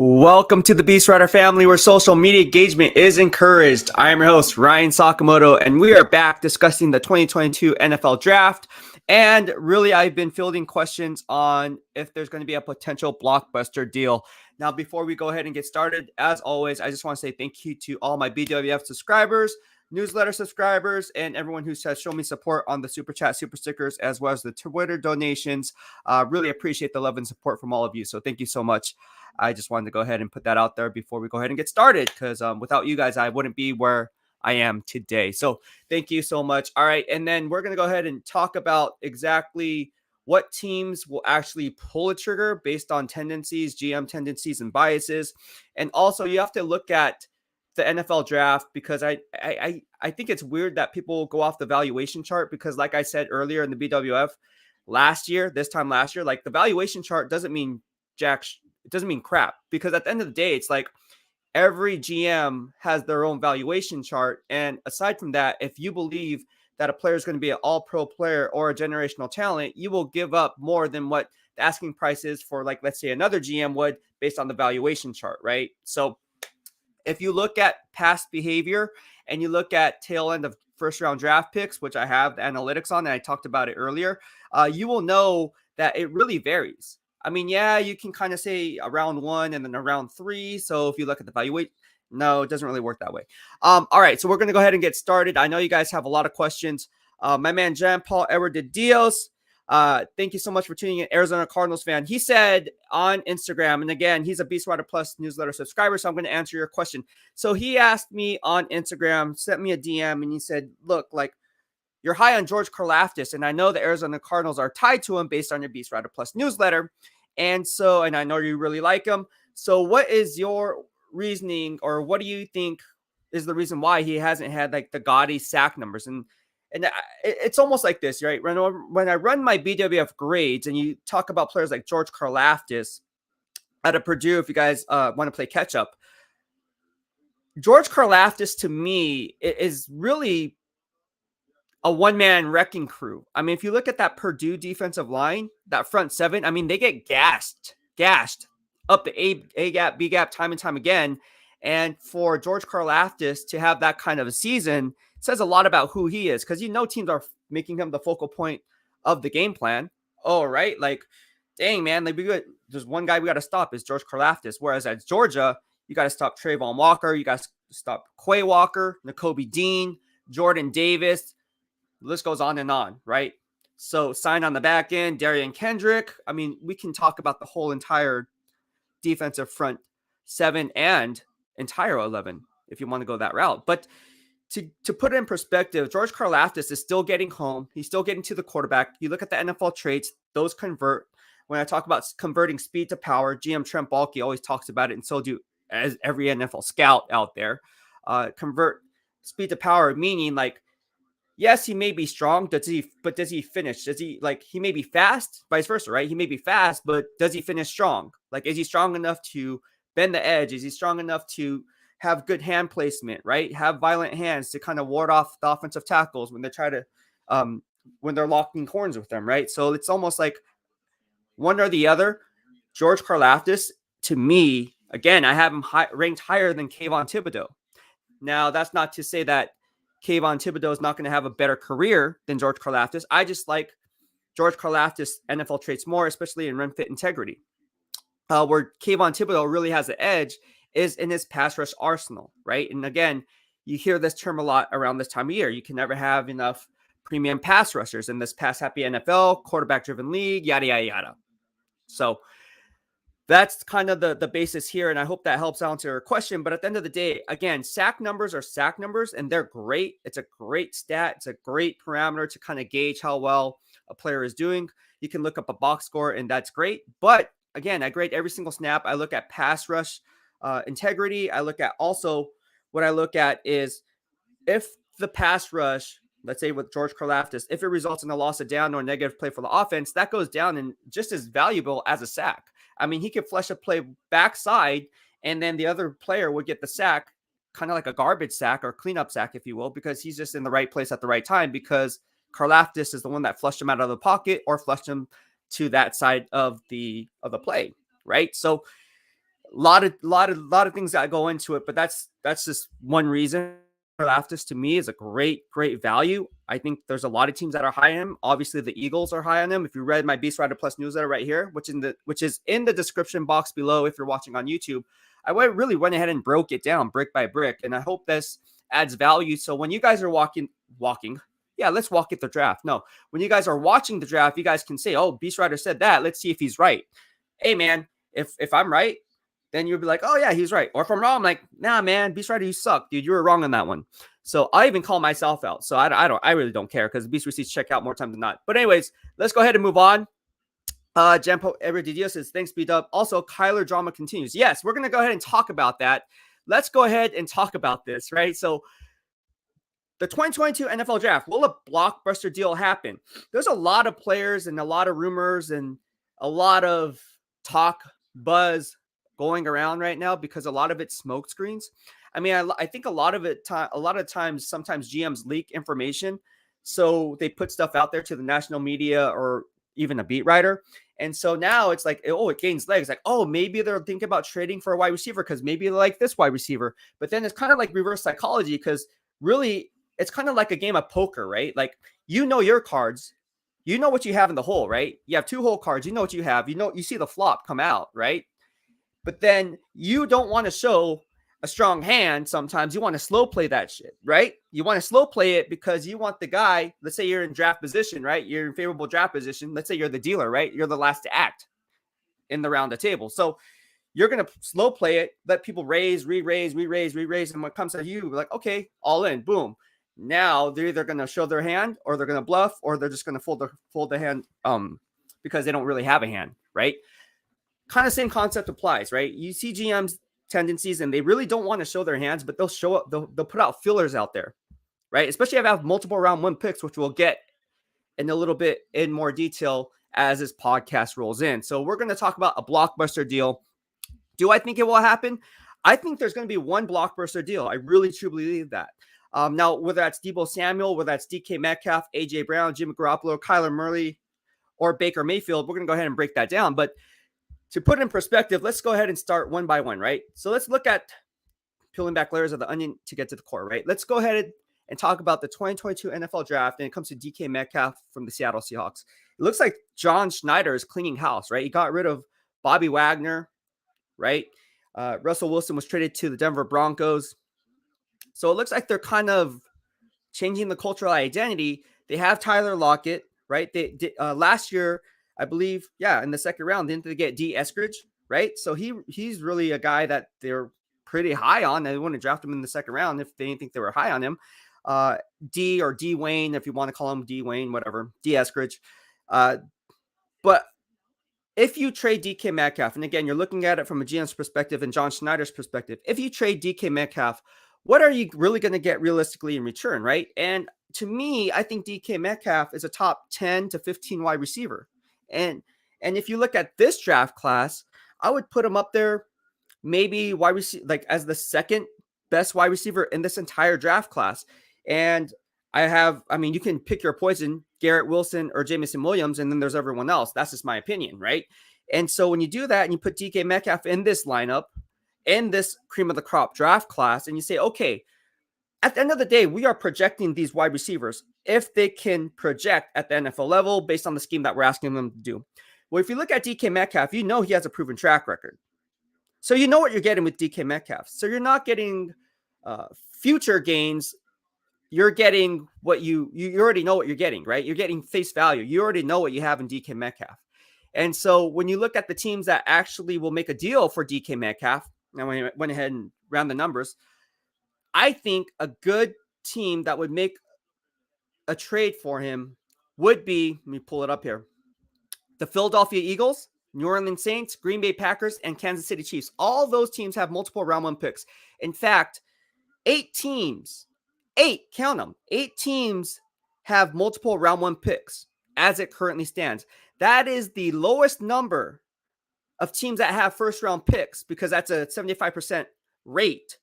Welcome to the BEASTwriter family, where social media engagement is encouraged. I am your host, Ryan Sakamoto, and we are back discussing the 2022 NFL Draft. And really, I've been fielding questions on if there's going to be a potential blockbuster deal. Now, before we go ahead and get started, as always, I just want to say thank you to all my BWF subscribers, newsletter subscribers, and everyone who has shown me support on the Super Chat, Super Stickers, as well as the Twitter donations. Really appreciate the love and support from all of you. So thank you so much. I just wanted to go ahead and put that out there before we go ahead and get started, because without you guys, I wouldn't be where I am today. So thank you so much. All right. And then we're going to go ahead and talk about exactly what teams will actually pull a trigger based on tendencies, GM tendencies, and biases. And also, you have to look at the NFL draft, because I think it's weird that people go off the valuation chart, because like I said earlier in the BWF this time last year, like the valuation chart doesn't mean it doesn't mean crap, because at the end of the day, it's like every GM has their own valuation chart. And aside from that, if you believe that a player is going to be an all-pro player or a generational talent, you will give up more than what the asking price is for, like, let's say another GM would based on the valuation chart, right? So if you look at past behavior and you look at tail end of first round draft picks, which I have the analytics on, and I talked about it earlier, you will know that it really varies. I mean, yeah, you can kind of say around 1 and then around 3. So if you look at the valuation, no, it doesn't really work that way. All right, so we're going to go ahead and get started. I know you guys have a lot of questions. My man, Jean-Paul Edward de Dios, thank you so much for tuning in, Arizona Cardinals fan. He said on Instagram, and again, he's a BEASTwriter Plus newsletter subscriber, so I'm going to answer your question. So he asked me on Instagram, sent me a DM, and he said, look, like, you're high on George Karlaftis, and I know the Arizona Cardinals are tied to him based on your BEASTwriter Plus newsletter. And I know you really like him. So what is your reasoning, or what do you think is the reason why he hasn't had like the gaudy sack numbers? And it's almost like this, right? When I run my BWF grades and you talk about players like George Karlaftis out of Purdue, if you guys want to play catch up, George Karlaftis to me is really a one-man wrecking crew. I mean, if you look at that Purdue defensive line, that front seven, I mean, they get gashed up the A gap, B gap time and time again. And for George Karlaftis to have that kind of a season says a lot about who he is, because teams are making him the focal point of the game plan. Oh, right? Like, dang, man, like, there's one guy we got to stop is George Karlaftis. Whereas at Georgia, you got to stop Trayvon Walker. You got to stop Quay Walker, Nakobe Dean, Jordan Davis. The list goes on and on, right? So sign on the back end, Darian Kendrick. I mean, we can talk about the whole entire defensive front 7 and entire 11 if you want to go that route. But to put it in perspective, George Karlaftis is still getting home. He's still getting to the quarterback. You look at the NFL traits, those convert. When I talk about converting speed to power, GM Trent Baalke always talks about it, and so do as every NFL scout out there. Convert speed to power, meaning like, yes, he may be strong. Does he finish? He may be fast, vice versa, right? He may be fast, but does he finish strong? Like, is he strong enough to bend the edge? Is he strong enough to have good hand placement, right? Have violent hands to kind of ward off the offensive tackles when they try to, when they're locking horns with them, right? So it's almost like one or the other. George Karlaftis, to me, again, I have him ranked higher than Kayvon Thibodeau. Now, that's not to say that Kayvon Thibodeau is not going to have a better career than George Karlaftis. I just like George Karlaftis' NFL traits more, especially in run fit integrity. Where Kayvon Thibodeau really has the edge is in his pass rush arsenal, right? And again, you hear this term a lot around this time of year. You can never have enough premium pass rushers in this pass-happy NFL, quarterback-driven league, yada, yada, yada. So that's kind of the basis here, and I hope that helps answer your question. But at the end of the day, again, sack numbers are sack numbers, and they're great. It's a great stat. It's a great parameter to kind of gauge how well a player is doing. You can look up a box score, and that's great. But again, I grade every single snap. I look at pass rush integrity. I look at also what I look at is if the pass rush, let's say with George Karlaftis, if it results in a loss of down or a negative play for the offense, that goes down and just as valuable as a sack. I mean, he could flush a play backside, and then the other player would get the sack, kind of like a garbage sack or cleanup sack, if you will, because he's just in the right place at the right time, because Karlaftis is the one that flushed him out of the pocket or flushed him to that side of the play, right? So lot of things that go into it, but that's just one reason. Karlaftis to me is a great value. I think there's a lot of teams that are high on him. Obviously, the Eagles are high on him. If you read my BEASTwriter Plus newsletter right here, which is in the description box below, if you're watching on YouTube, I really went ahead and broke it down brick by brick, and I hope this adds value. So when you guys are walking, yeah, let's walk at the draft. No, when you guys are watching the draft, you guys can say, "Oh, BEASTwriter said that. Let's see if he's right." Hey, man, if I'm right, then you'll be like, "Oh yeah, he's right." Or if I'm wrong, I'm like, "Nah, man, BEASTwriter, you suck, dude. You were wrong on that one." So I even call myself out. So I really don't care because Beast receipts check out more times than not. But anyways, let's go ahead and move on. Jampo Everdidio says, "Thanks, B-Dub." Also, Kyler drama continues. Yes, we're gonna go ahead and talk about that. Let's go ahead and talk about this, right? So the 2022 NFL Draft, will a blockbuster deal happen? There's a lot of players and a lot of rumors and a lot of talk, buzz going around right now because a lot of it's smoke screens. I mean, I think a lot of times, sometimes GMs leak information. So they put stuff out there to the national media or even a beat writer. And so now it's like, oh, it gains legs. Like, oh, maybe they're thinking about trading for a wide receiver because maybe they like this wide receiver. But then it's kind of like reverse psychology because really it's kind of like a game of poker, right? Like, you know your cards. You know what you have in the hole, right? You have 2 hole cards. You know what you have. You see the flop come out, right? But then you don't want to show a strong hand. Sometimes you want to slow play that shit, right? You want to slow play it because you want the guy, let's say you're in draft position, right? You're in favorable draft position. Let's say you're the dealer, right? You're the last to act in the round of table. So you're going to slow play it, let people raise, re-raise. And when it comes to you, we're like, okay, all in, boom. Now they're either going to show their hand or they're going to bluff or they're just going to fold the hand because they don't really have a hand, right? Kind of same concept applies, right? You see GMs tendencies and they really don't want to show their hands, but they'll show up, they'll put out fillers out there, right? Especially if I have multiple round 1 picks, which we'll get in a little bit in more detail as this podcast rolls in. So we're going to talk about a blockbuster deal. Do I think it will happen? I think there's going to be one blockbuster deal. I really truly believe that. Now, whether that's Deebo Samuel, whether that's DK Metcalf, AJ Brown, Jimmy Garoppolo, Kyler Murray, or Baker Mayfield, we're going to go ahead and break that down. But to put it in perspective, let's go ahead and start one by one, right? So let's look at peeling back layers of the onion to get to the core, right? Let's go ahead and talk about the 2022 NFL Draft, and it comes to DK Metcalf from the Seattle Seahawks. It looks like John Schneider is cleaning house, right? He got rid of Bobby Wagner, right? Russell Wilson was traded to the Denver Broncos. So it looks like they're kind of changing the cultural identity. They have Tyler Lockett, right? Last year, I believe, in the second round, didn't they get D. Eskridge, right? So he's really a guy that they're pretty high on. They want to draft him in the second round if they didn't think they were high on him. D or D Wayne, if you want to call him D Wayne, whatever, D Eskridge. But if you trade DK Metcalf, and again, you're looking at it from a GM's perspective and John Schneider's perspective, if you trade DK Metcalf, what are you really going to get realistically in return, right? And to me, I think DK Metcalf is a top 10 to 15 wide receiver. And if you look at this draft class, I would put him up there, maybe wide receiver, like as the second best wide receiver in this entire draft class. And you can pick your poison, Garrett Wilson or Jamison Williams, and then there's everyone else. That's just my opinion, right? And so when you do that and you put DK Metcalf in this lineup, in this cream of the crop draft class, and you say, okay, at the end of the day, we are projecting these wide receivers if they can project at the NFL level based on the scheme that we're asking them to do. Well, if you look at DK Metcalf, you know he has a proven track record. So you know what you're getting with DK Metcalf. So you're not getting future gains. You're getting what you already know what you're getting, right? You're getting face value. You already know what you have in DK Metcalf. And so when you look at the teams that actually will make a deal for DK Metcalf, now when I went ahead and ran the numbers, I think a good team that would make a trade for him would be, let me pull it up here, the Philadelphia Eagles, New Orleans Saints, Green Bay Packers, and Kansas City Chiefs. All those teams have multiple round 1 picks. In fact, 8 teams have multiple round 1 picks as it currently stands. That is the lowest number of teams that have first round picks because that's a 75% rate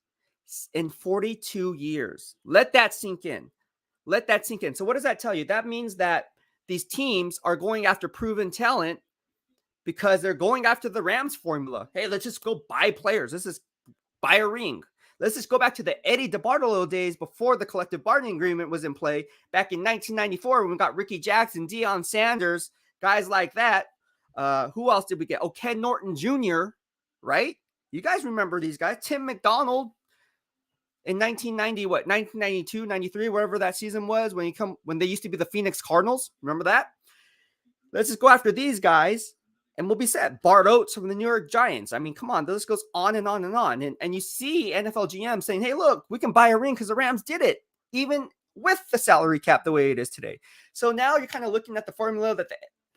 in 42 years. Let that sink in. So what does that tell you? That means that these teams are going after proven talent because they're going after the Rams formula. Hey, let's just go buy players. Let's just buy a ring. Let's just go back to the Eddie DeBartolo days before the collective bargaining agreement was in play back in 1994 when we got Ricky Jackson, Deion Sanders, guys like that. Who else did we get? Oh, Ken Norton Jr., right? You guys remember these guys. Tim McDonald in 1992, 93, whatever that season was, when they used to be the Phoenix Cardinals. Remember that? Let's just go after these guys and we'll be set. Bart Oates from the New York Giants. I mean, come on, the list goes on and on and on. And you see NFL GM saying, hey, look, we can buy a ring because the Rams did it, even with the salary cap the way it is today. So now you're kind of looking at the formula that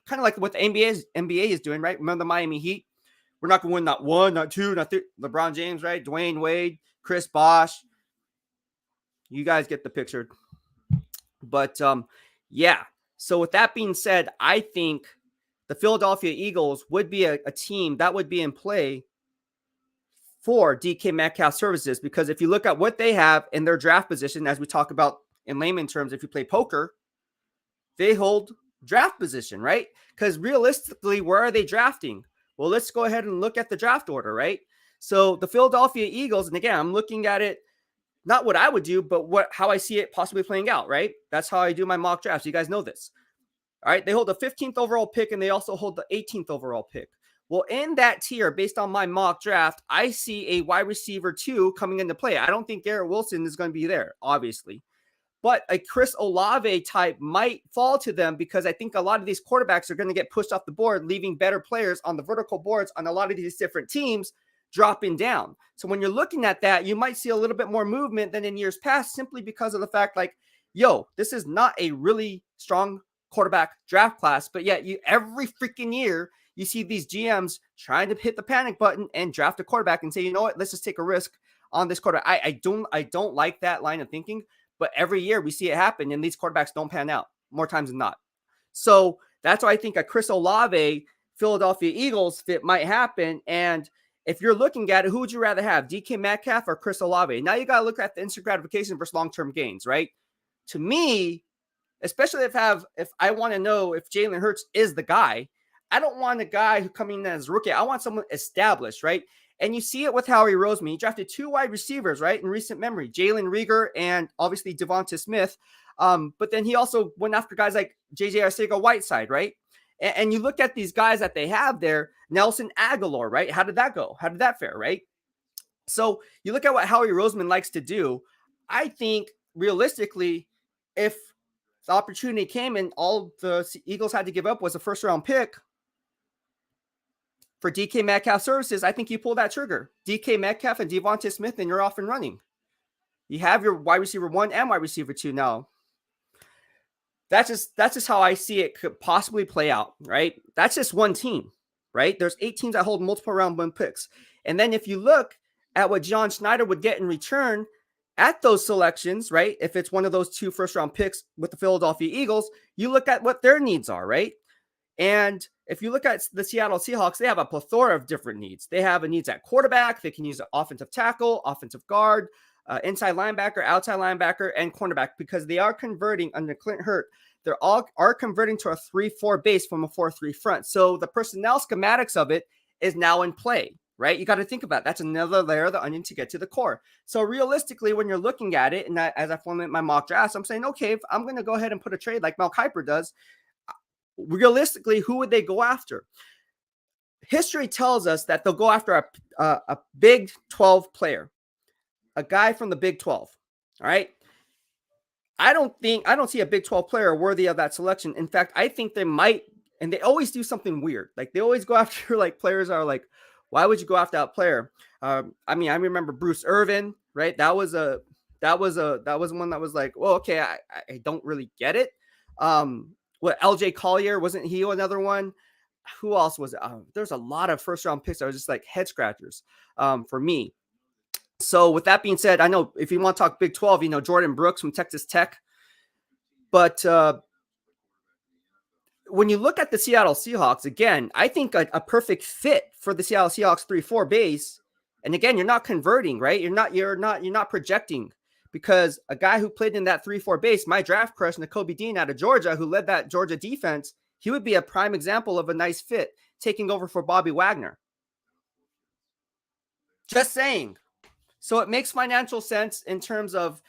kind of like what the NBA is doing, right? Remember the Miami Heat? We're not going to win not one, not two, not three. LeBron James, right? Dwayne Wade, Chris Bosh. You guys get the picture. But yeah. So with that being said, I think the Philadelphia Eagles would be a team that would be in play for DK Metcalf services, because if you look at what they have in their draft position, as we talk about in layman terms, if you play poker, they hold draft position, right? Because realistically, where are they drafting? Well, let's go ahead and look at the draft order, right? So the Philadelphia Eagles, and again, I'm looking at it, not what I would do, but how I see it possibly playing out, right? That's how I do my mock drafts. You guys know this. All right, they hold the 15th overall pick, and they also hold the 18th overall pick. Well, in that tier, based on my mock draft, I see a wide receiver 2 coming into play. I don't think Garrett Wilson is going to be there, obviously. But a Chris Olave type might fall to them, because I think a lot of these quarterbacks are going to get pushed off the board, leaving better players on the vertical boards on a lot of these different teams dropping down. So when you're looking at that, you might see a little bit more movement than in years past, simply because of the fact like, yo, this is not a really strong quarterback draft class, but yet every freaking year you see these GMs trying to hit the panic button and draft a quarterback and say, you know what, let's just take a risk on this quarterback. I don't like that line of thinking, but every year we see it happen, and these quarterbacks don't pan out more times than not. So that's why I think a Chris Olave Philadelphia Eagles fit might happen. And if you're looking at it, who would you rather have, DK Metcalf or Chris Olave? Now you got to look at the instant gratification versus long-term gains, right? To me, especially if I want to know if Jalen Hurts is the guy, I don't want a guy who coming in as a rookie. I want someone established, right? And you see it with Howie Roseman. He drafted 2 wide receivers, right, in recent memory, Jalen Reagor and obviously Devonta Smith. But then he also went after guys like J.J. Arcega-Whiteside, right? And you look at these guys that they have there, Nelson Aguilar, right? How did that go? How did that fare, right? So you look at what Howie Roseman likes to do. I think realistically, if the opportunity came and all the Eagles had to give up was a first-round pick for DK Metcalf services, I think you pull that trigger. DK Metcalf and Devonta Smith, and you're off and running. You have your wide receiver 1 and wide receiver 2 now. That's just how I see it could possibly play out, right? That's just one team, right? There's 8 teams that hold multiple round 1 picks. And then if you look at what John Schneider would get in return at those selections, right? If it's one of those 2 first-round picks with the Philadelphia Eagles, you look at what their needs are, right? And if you look at the Seattle Seahawks, they have a plethora of different needs. They have a needs at quarterback. They can use an offensive tackle, offensive guard, inside linebacker, outside linebacker, and cornerback, because they are converting under Clint Hurt. They're all are converting to a 3-4 base from a 4-3 front. So the personnel schematics of it is now in play, right? You got to think about it. That's another layer of the onion to get to the core. So realistically, when you're looking at it, and as I formulate my mock drafts, I'm saying, okay, if I'm going to go ahead and put a trade like Mel Kiper does, realistically, who would they go after? History tells us that they'll go after a Big 12 player, a guy from the Big 12. All right. I don't see a Big 12 player worthy of that selection. In fact, I think they might, and they always do something weird. Like they always go after like players are like, why would you go after that player? I mean, I remember Bruce Irvin, right? That was one that was like, well, okay, I don't really get it. What LJ Collier, wasn't he another one? Who else was it? There's a lot of first round picks that were just like head scratchers for me. So with that being said, I know if you want to talk Big 12, Jordan Brooks from Texas Tech. But when you look at the Seattle Seahawks, again, I think a perfect fit for the Seattle Seahawks 3-4 base. And again, you're not converting, right? You're not projecting, because a guy who played in that 3-4 base, my draft crush, Nakobe Dean out of Georgia, who led that Georgia defense, he would be a prime example of a nice fit. taking over for Bobby Wagner. Just saying. So it makes financial sense in terms of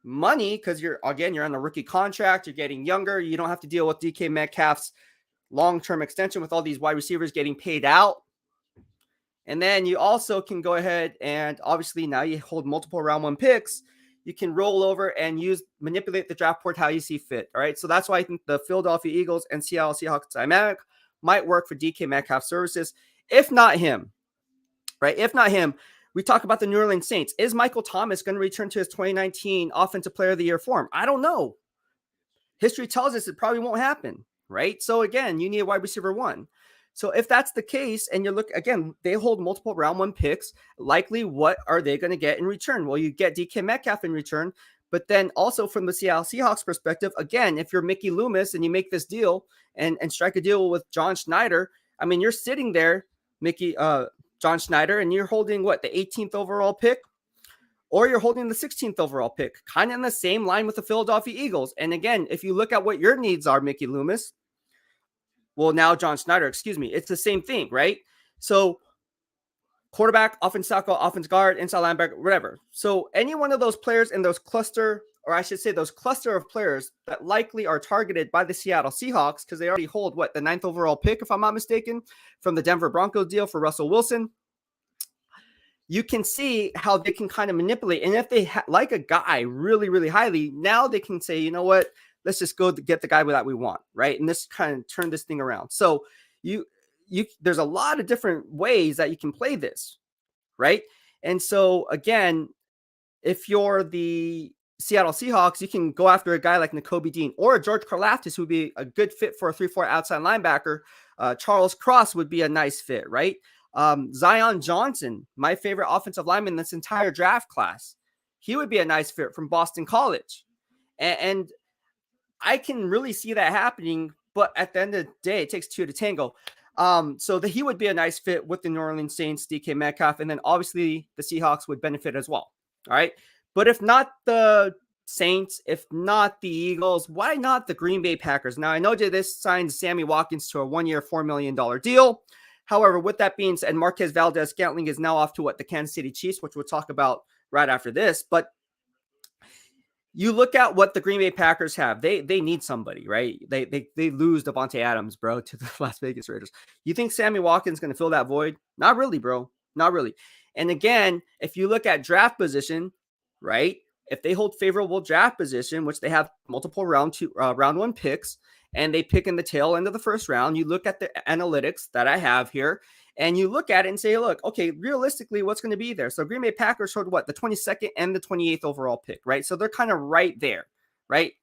money because you're on a rookie contract. You're getting younger. You don't have to deal with DK Metcalf's long-term extension with all these wide receivers getting paid out. And then you also can go ahead and obviously now you hold multiple round 1 picks. You can roll over and manipulate the draft board how you see fit. All right. So that's why I think the Philadelphia Eagles and Seattle Seahawks dynamic might work for DK Metcalf services. If not him, right? If not him, we talk about the New Orleans Saints. Is Michael Thomas going to return to his 2019 Offensive Player of the Year form? I don't know. History tells us it probably won't happen, right? So again, you need a wide receiver 1. So if that's the case, and you look again, they hold multiple round 1 picks. Likely, what are they going to get in return? Well, you get DK Metcalf in return, but then also from the Seattle Seahawks perspective, again, if you're Mickey Loomis and you make this deal and strike a deal with John Schneider, I mean, you're sitting there, John Schneider, and you're holding what, the 18th overall pick, or you're holding the 16th overall pick, kind of in the same line with the Philadelphia Eagles. And again, if you look at what your needs are, Mickey Loomis. Well, now John Schneider, it's the same thing, right? So quarterback, offense tackle, offense guard, inside linebacker, whatever. So any one of those players in those cluster of players that likely are targeted by the Seattle Seahawks, because they already hold the 9th overall pick, if I'm not mistaken, from the Denver Broncos deal for Russell Wilson. You can see how they can kind of manipulate. And if they like a guy really, really highly, now they can say, you know what? Let's just go get the guy that we want, right? And this kind of turn this thing around. So there's a lot of different ways that you can play this, right? And so again, if you're the Seattle Seahawks, you can go after a guy like Nakobe Dean or George Karlaftis, who would be a good fit for a 3-4 outside linebacker. Charles Cross would be a nice fit, right? Zion Johnson, my favorite offensive lineman in this entire draft class. He would be a nice fit from Boston College. And I can really see that happening, but at the end of the day, it takes 2 to tango. So he would be a nice fit with the New Orleans Saints, DK Metcalf, and then obviously the Seahawks would benefit as well. All right. But if not the Saints, if not the Eagles, why not the Green Bay Packers? Now, I know this signed Sammy Watkins to a 1-year, $4 million deal. However, with that being said, Marquez Valdez-Scantling is now off to the Kansas City Chiefs, which we'll talk about right after this. But you look at what the Green Bay Packers have. They need somebody, right? They lose Devontae Adams, bro, to the Las Vegas Raiders. You think Sammy Watkins is going to fill that void? Not really, bro. Not really. And again, if you look at draft position, right? If they hold favorable draft position, which they have multiple round 1 picks, and they pick in the tail end of the first round, you look at the analytics that I have here, and you look at it and say, look, okay, realistically, what's going to be there? So Green Bay Packers showed the 22nd and the 28th overall pick, right? So they're kind of right there, right?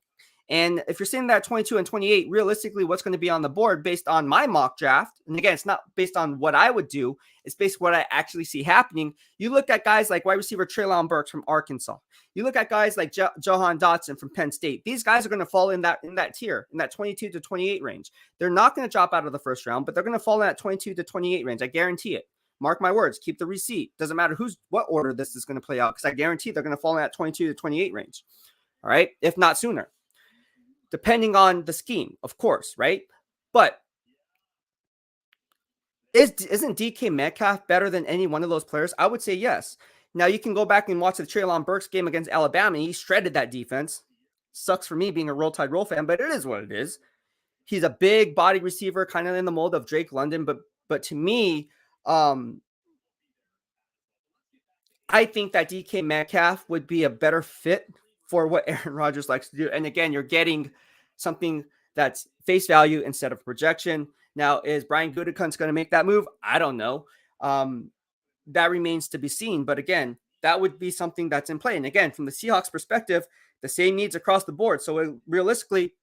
And if you're saying that 22 and 28, realistically, what's going to be on the board based on my mock draft, and again, it's not based on what I would do, it's based on what I actually see happening. You look at guys like wide receiver Treylon Burks from Arkansas. You look at guys like Jahan Dotson from Penn State. These guys are going to fall in that tier, in that 22 to 28 range. They're not going to drop out of the first round, but they're going to fall in that 22 to 28 range. I guarantee it. Mark my words. Keep the receipt. Doesn't matter what order this is going to play out, because I guarantee they're going to fall in that 22 to 28 range. All right, if not sooner, depending on the scheme, of course, right? But isn't DK Metcalf better than any one of those players? I would say yes. Now, you can go back and watch the Treylon Burks game against Alabama. He shredded that defense. Sucks for me being a Roll Tide Roll fan, but it is what it is. He's a big body receiver, kind of in the mold of Drake London. But to me, I think that DK Metcalf would be a better fit for what Aaron Rodgers likes to do. And again, you're getting something that's face value instead of projection. Now, is Brian Gutekunst going to make that move? I don't know. That remains to be seen. But again, that would be something that's in play. And again, from the Seahawks perspective, the same needs across the board. So realistically,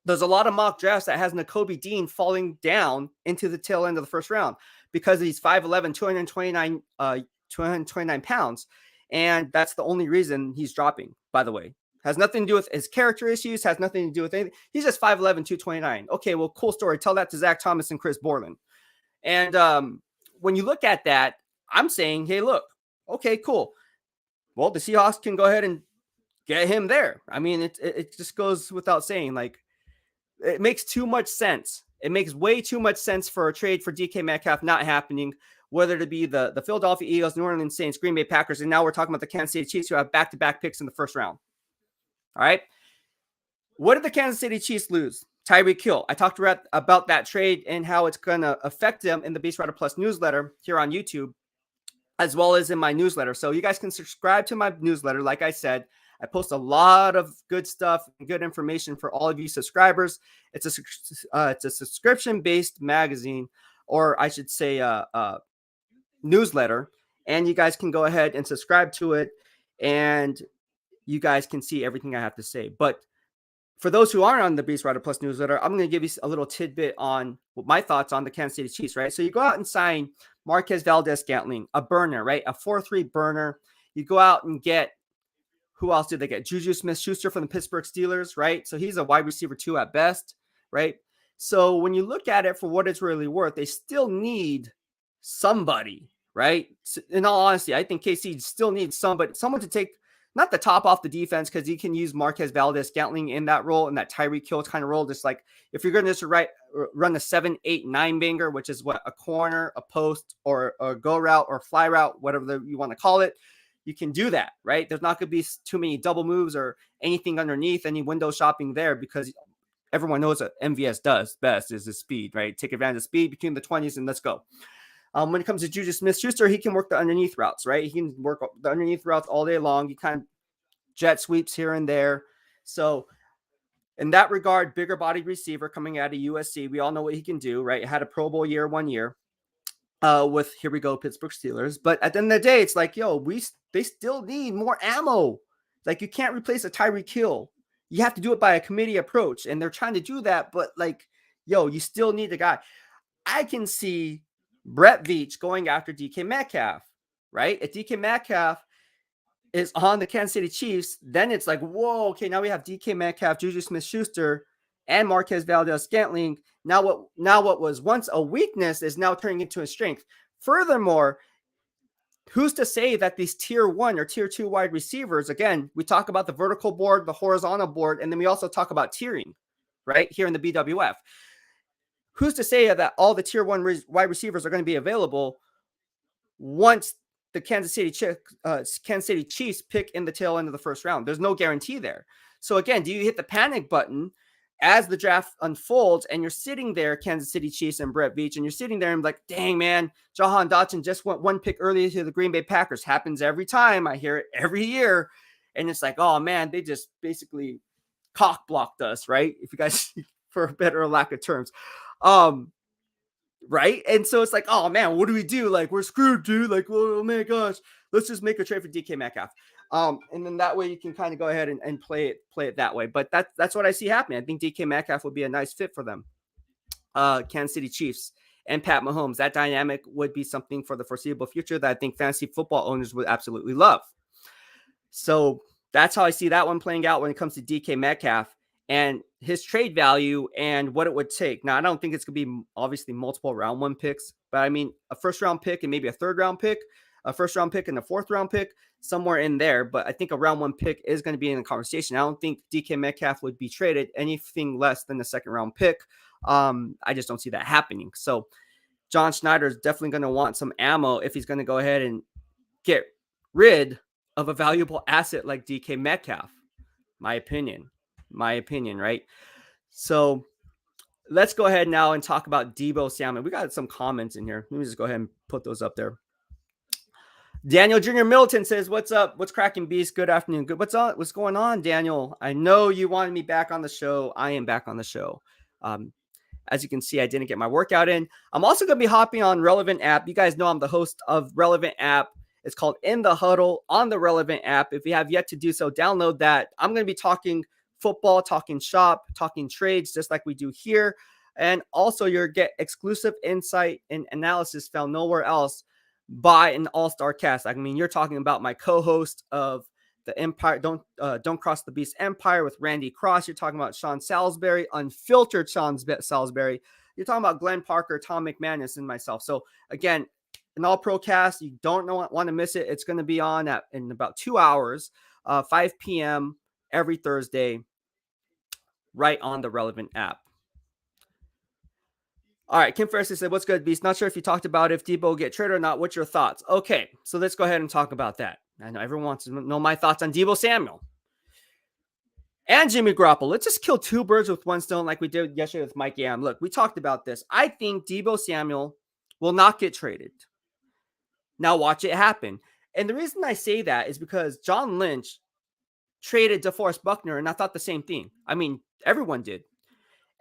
there's a lot of mock drafts that has Nakobe Dean falling down into the tail end of the first round because he's 5'11", 229 pounds. And that's the only reason he's dropping, by the way. Has nothing to do with his character issues, has nothing to do with anything. He's just 5'11", 229. Okay, well, cool story. Tell that to Zach Thomas and Chris Borland. And when you look at that, I'm saying, hey, look, okay, cool. Well, the Seahawks can go ahead and get him there. I mean, it just goes without saying, like, it makes too much sense It makes way too much sense for a trade for DK Metcalf not happening, whether it be the Philadelphia Eagles, New Orleans Saints, Green Bay Packers, and now we're talking about the Kansas City Chiefs who have back-to-back picks in the first round. All right. What did the Kansas City Chiefs lose? Tyreek Hill. I talked about that trade and how it's going to affect them in the BEASTwriter Plus newsletter here on YouTube, as well as in my newsletter. So you guys can subscribe to my newsletter. Like I said, I post a lot of good stuff and good information for all of you subscribers. It's a subscription-based magazine, or I should say newsletter, and you guys can go ahead and subscribe to it, and you guys can see everything I have to say. But for those who aren't on the BEASTwriter Plus newsletter, I'm going to give you a little tidbit on my thoughts on the Kansas City Chiefs, right? So you go out and sign Marquez Valdes-Scantling, a burner, right? A 4-3 burner. You go out and get, who else did they get? Juju Smith-Schuster from the Pittsburgh Steelers, right? So he's a wide receiver 2 at best, right? So when you look at it for what it's really worth, they still need somebody, right? In all honesty, I think KC still needs someone to take, not the top off the defense, because he can use Marquez Valdes-Scantling in that role, in that Tyreek Hill kind of role. Just like if you're going to just run the 7, 8, 9 banger, which is what a corner, a post, or a go route or fly route, whatever you want to call it, you can do that, right? There's not going to be too many double moves or anything underneath, any window shopping there, because everyone knows what MVS does best is his speed, right? Take advantage of speed between the 20s and let's go. When it comes to Juju Smith-Schuster, he can work the underneath routes, right? He can work the underneath routes all day long. He kind of jet sweeps here and there. So in that regard, bigger body receiver coming out of USC. We all know what he can do, right? Had a Pro Bowl year 1 year with, here we go, Pittsburgh Steelers. But at the end of the day, it's like, yo, they still need more ammo. Like, you can't replace a Tyreek Hill. You have to do it by a committee approach. And they're trying to do that. But like, yo, you still need a guy. I can see Brett Veach going after DK Metcalf, right? If DK Metcalf is on the Kansas City Chiefs, then it's like, whoa, okay, now we have DK Metcalf, Juju Smith-Schuster, and Marquez Valdes-Scantling. Now what was once a weakness is now turning into a strength. Furthermore, who's to say that these tier 1 or tier 2 wide receivers, again, we talk about the vertical board, the horizontal board, and then we also talk about tiering, right, here in the BWF. Who's to say that all the tier 1 wide receivers are going to be available once the Kansas City Chiefs pick in the tail end of the first round? There's no guarantee there. So again, do you hit the panic button as the draft unfolds and you're sitting there, Kansas City Chiefs and Brett Veach, and you're sitting there and like, dang, man, Jahan Dotson just went 1 pick earlier to the Green Bay Packers. Happens every time. I hear it every year. And it's like, oh, man, they just basically cock blocked us, right? If you guys, for a better lack of terms. Right? And so it's like, oh man, what do we do? Like, we're screwed, dude. Like, oh my gosh, let's just make a trade for DK Metcalf. And then that way you can kind of go ahead and play it that way. But that's what I see happening. I think DK Metcalf would be a nice fit for them. Kansas City Chiefs and Pat Mahomes. That dynamic would be something for the foreseeable future that I think fantasy football owners would absolutely love. So that's how I see that one playing out when it comes to DK Metcalf and his trade value and what it would take. Now, I don't think it's going to be obviously multiple round 1 picks, but I mean a first round pick and maybe a third round pick, a first round pick and a fourth round pick, somewhere in there. But I think a round 1 pick is going to be in the conversation. I don't think DK Metcalf would be traded anything less than the second round pick. I just don't see that happening. So John Schneider is definitely going to want some ammo if he's going to go ahead and get rid of a valuable asset like DK Metcalf. My opinion, right? So let's go ahead now and talk about Deebo Samuel. We got some comments in here. Let me just go ahead and put those up there. Daniel Jr. Middleton says, what's up? What's cracking, Beast? Good afternoon. Good. What's going on, Daniel? I know you wanted me back on the show. I am back on the show. As you can see, I didn't get my workout in. I'm also going to be hopping on Relevant app. You guys know I'm the host of Relevant app. It's called In the Huddle on the Relevant app. If you have yet to do so, download that. I'm going to be talking football, talking shop, talking trades, just like we do here. And also you'll get exclusive insight and analysis found nowhere else by an all-star cast. I mean, you're talking about my co-host of the Empire, Don't Cross the Beast Empire with Randy Cross. You're talking about Sean Salisbury, unfiltered Sean Salisbury. You're talking about Glenn Parker, Tom McManus, and myself. So again, an all-pro cast. You don't want to miss it. It's going to be on in about 2 hours, 5 p.m. every Thursday, right on the Relevant app. All right, Kim Ferris said, what's good, Beast? Not sure if you talked about if Deebo will get traded or not. What's your thoughts? Okay, so let's go ahead and talk about that. I know everyone wants to know my thoughts on Deebo Samuel and Jimmy Garoppolo. Let's just kill two birds with one stone like we did yesterday with Mike Yam. Look, we talked about this. I think Deebo Samuel will not get traded. Now watch it happen. And the reason I say that is because John Lynch traded DeForest Buckner, and I thought the same thing. I mean, everyone did.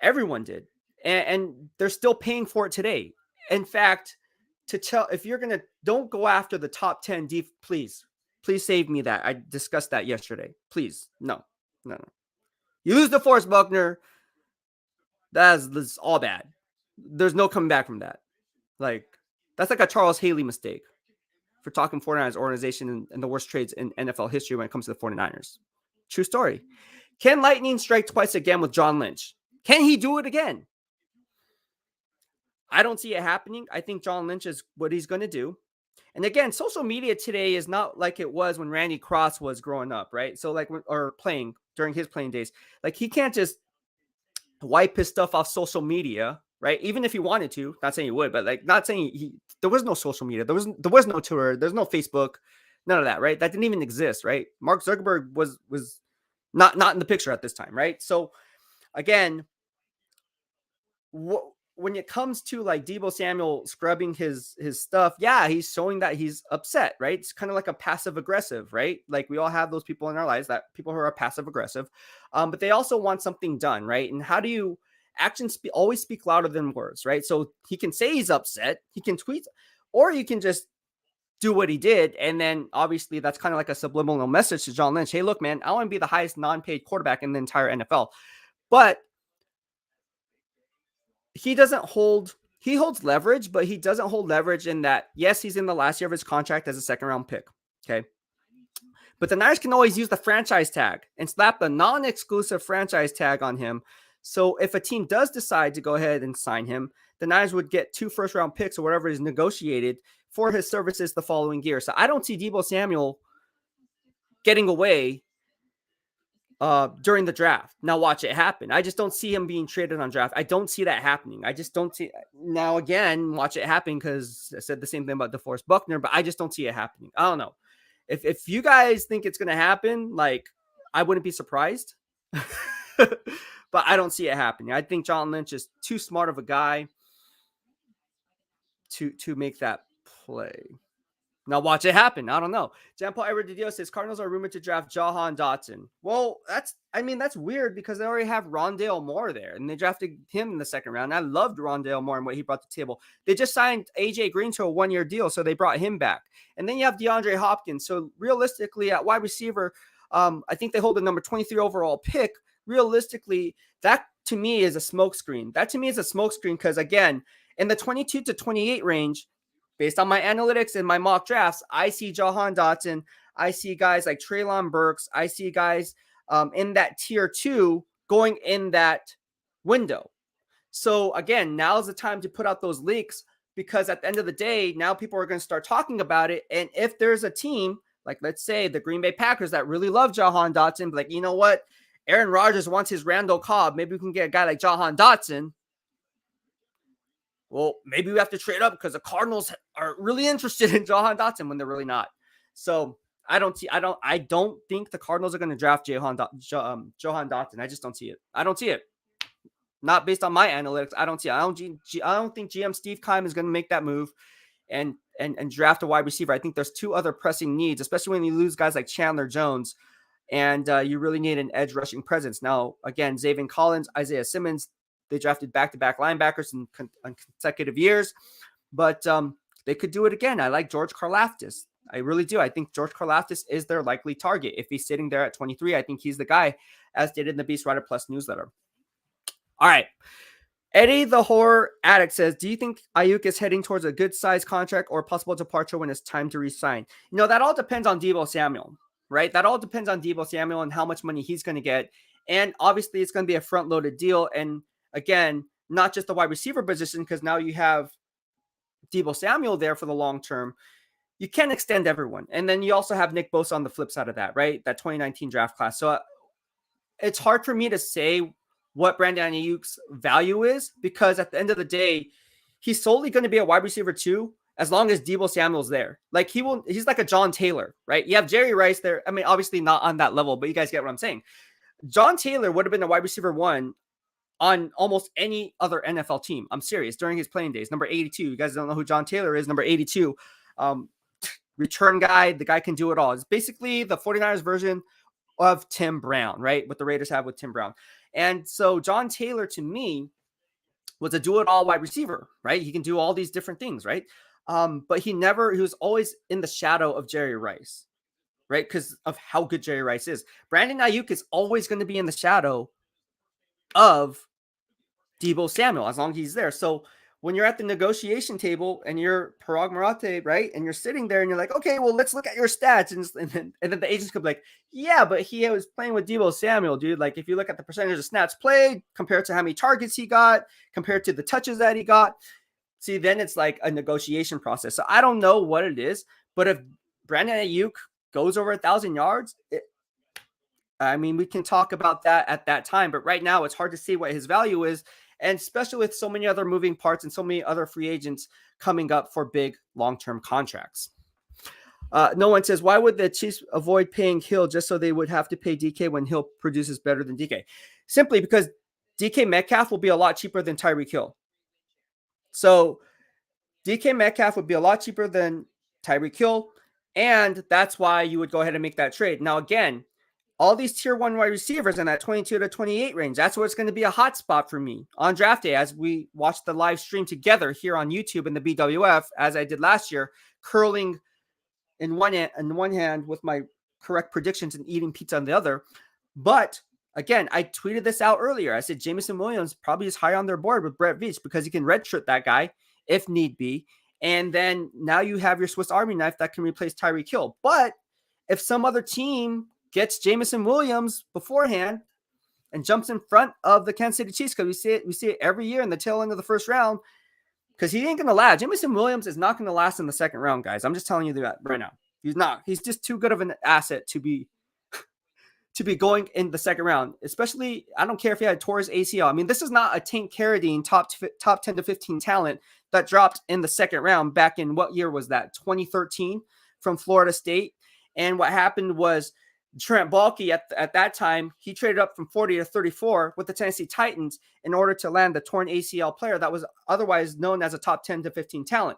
Everyone did. And they're still paying for it today. In fact, if you're going to, don't go after the top 10 deep, please save me that. I discussed that yesterday. Please. No. You lose DeForest Buckner. That's all bad. There's no coming back from that. Like, that's like a Charles Haley mistake for talking 49ers organization and the worst trades in NFL history when it comes to the 49ers. True story. Can lightning strike twice again with John Lynch? Can he do it again? I don't see it happening. I think John Lynch is what he's going to do. And again, social media today is not like it was when Randy Cross was growing up, right? So or playing during his playing days. Like, he can't just wipe his stuff off social media, right? Even if he wanted to, not saying he would, but like, not saying there was no social media. There was no Twitter. There's no Facebook, none of that, right? That didn't even exist, right? Mark Zuckerberg was not in the picture at this time, right? So again, when it comes to like Deebo Samuel scrubbing his stuff, yeah, he's showing that he's upset, right? It's kind of like a passive aggressive, right? Like, we all have those people in our lives, that people who are passive aggressive, but they also want something done, right? And how do you actions always speak louder than words, right? So he can say he's upset, he can tweet, or you can just do what he did. And then obviously that's kind of like a subliminal message to John Lynch. Hey, look, man, I want to be the highest non-paid quarterback in the entire NFL. But he holds leverage, but he doesn't hold leverage in that, yes, he's in the last year of his contract as a second-round pick, okay? But the Niners can always use the franchise tag and slap the non-exclusive franchise tag on him. So if a team does decide to go ahead and sign him, the Niners would get 2 first-round picks or whatever is negotiated for his services the following year. So I don't see Deebo Samuel getting away during the draft. Now watch it happen. I just don't see him being traded on draft. I don't see that happening. I just don't see. Now again, watch it happen, because I said the same thing about DeForest Buckner, but I just don't see it happening. I don't know. If you guys think it's going to happen, like, I wouldn't be surprised. But I don't see it happening. I think John Lynch is too smart of a guy to make that play. Now watch it happen. I don't know. Jean Paul Everdidio says Cardinals are rumored to draft Jahan Dotson. Well, that's weird, because they already have Rondale Moore there, and they drafted him in the second round. I loved Rondale Moore and what he brought to the table. They just signed AJ Green to a 1-year deal, so they brought him back. And then you have DeAndre Hopkins. So realistically, at wide receiver, I think they hold the number 23 overall pick. Realistically, that to me is a smokescreen. Because again, in the 22 to 28 range, based on my analytics and my mock drafts, I see Jahan Dotson. I see guys like Treylon Burks. I see guys in that tier 2 going in that window. So again, now's the time to put out those leaks, because at the end of the day, now people are going to start talking about it. And if there's a team, like let's say the Green Bay Packers, that really love Jahan Dotson, like, you know what? Aaron Rodgers wants his Randall Cobb. Maybe we can get a guy like Jahan Dotson. Well, maybe we have to trade up because the Cardinals are really interested in Jahan Dotson when they're really not. So I don't think the Cardinals are going to draft Jahan Dotson. I just don't see it. I don't see it. Not based on my analytics. I don't see it. I don't think GM Steve Keim is going to make that move and draft a wide receiver. I think there's 2 other pressing needs, especially when you lose guys like Chandler Jones, and you really need an edge rushing presence. Now, again, Zaven Collins, Isaiah Simmons, they drafted back-to-back linebackers in consecutive years, but they could do it again. I like George Karlaftis. I really do. I think George Karlaftis is their likely target. If he's sitting there at 23, I think he's the guy, as stated in the BEASTwriter Plus newsletter. All right. Eddie the Horror Addict says, do you think Ayuk is heading towards a good-sized contract or possible departure when it's time to resign? You know, that all depends on Deebo Samuel, right? That all depends on Deebo Samuel and how much money he's going to get. And obviously, it's going to be a front-loaded deal. And again, not just the wide receiver position, because now you have Deebo Samuel there for the long term. You can't extend everyone. And then you also have Nick Bosa on the flip side of that, right? That 2019 draft class. So it's hard for me to say what Brandon Ayuk's value is, because at the end of the day, he's solely going to be a wide receiver 2 as long as Deebo Samuel's there. Like he's like a John Taylor, right? You have Jerry Rice there. I mean, obviously not on that level, but you guys get what I'm saying. John Taylor would have been a wide receiver 1 on almost any other NFL team. I'm serious. During his playing days, number 82. You guys don't know who John Taylor is. Number 82, return guy. The guy can do it all. It's basically the 49ers version of Tim Brown, right? What the Raiders have with Tim Brown. And so John Taylor, to me, was a do-it-all wide receiver, right? He can do all these different things, right? But he was always in the shadow of Jerry Rice, right? Because of how good Jerry Rice is. Brandon Ayuk is always going to be in the shadow of Deebo Samuel as long as he's there. So when you're at the negotiation table and you're Parag Marathe, right? And you're sitting there and you're like, okay, well, let's look at your stats. And then the agents could be like, yeah, but he was playing with Deebo Samuel, dude. Like if you look at the percentage of snaps played compared to how many targets he got, compared to the touches that he got, see, then it's like a negotiation process. So I don't know what it is, but if Brandon Ayuk goes over 1,000 yards, I mean, we can talk about that at that time, but right now it's hard to see what his value is. And especially with so many other moving parts and so many other free agents coming up for big long-term contracts. No one says, why would the Chiefs avoid paying Hill just so they would have to pay DK when Hill produces better than DK? Simply because DK Metcalf will be a lot cheaper than Tyreek Hill. So DK Metcalf would be a lot cheaper than Tyreek Hill. And that's why you would go ahead and make that trade. Now, again, all these tier 1 wide receivers in that 22 to 28 range, that's where it's going to be a hot spot for me on draft day as we watch the live stream together here on YouTube in the BWF, as I did last year, curling in one hand with my correct predictions and eating pizza on the other. But again, I tweeted this out earlier. I said Jamison Williams probably is high on their board with Brett Veach because he can redshirt that guy if need be. And then now you have your Swiss Army knife that can replace Tyreek Hill. But if some other team gets Jamison Williams beforehand and jumps in front of the Kansas City Chiefs, because we see it every year in the tail end of the first round, because he ain't going to last. Jamison Williams is not going to last in the second round, guys. I'm just telling you that right now. He's not. He's just too good of an asset to be going in the second round, especially, I don't care if he had tore his ACL. I mean, this is not a Tank Carradine top 10 to 15 talent that dropped in the second round back in, what year was that? 2013 from Florida State. And what happened was Trent Baalke at that time, he traded up from 40 to 34 with the Tennessee Titans in order to land the torn ACL player that was otherwise known as a top 10 to 15 talent.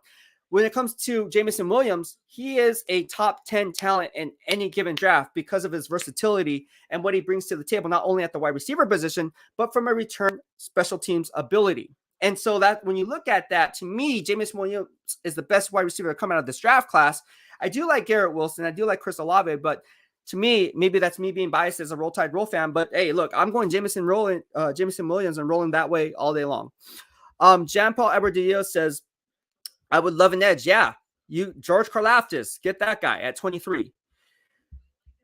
When it comes to Jamison Williams, he is a top 10 talent in any given draft because of his versatility and what he brings to the table, not only at the wide receiver position, but from a return special teams ability. And so that when you look at that, to me, Jamison Williams is the best wide receiver to come out of this draft class. I do like Garrett Wilson. I do like Chris Olave, but to me, maybe that's me being biased as a Roll Tide Roll fan, but hey, look, I'm going Jamison Williams and rolling that way all day long. Jean-Paul Aberdillo says, I would love an edge. Yeah, George Karlaftis, get that guy at 23.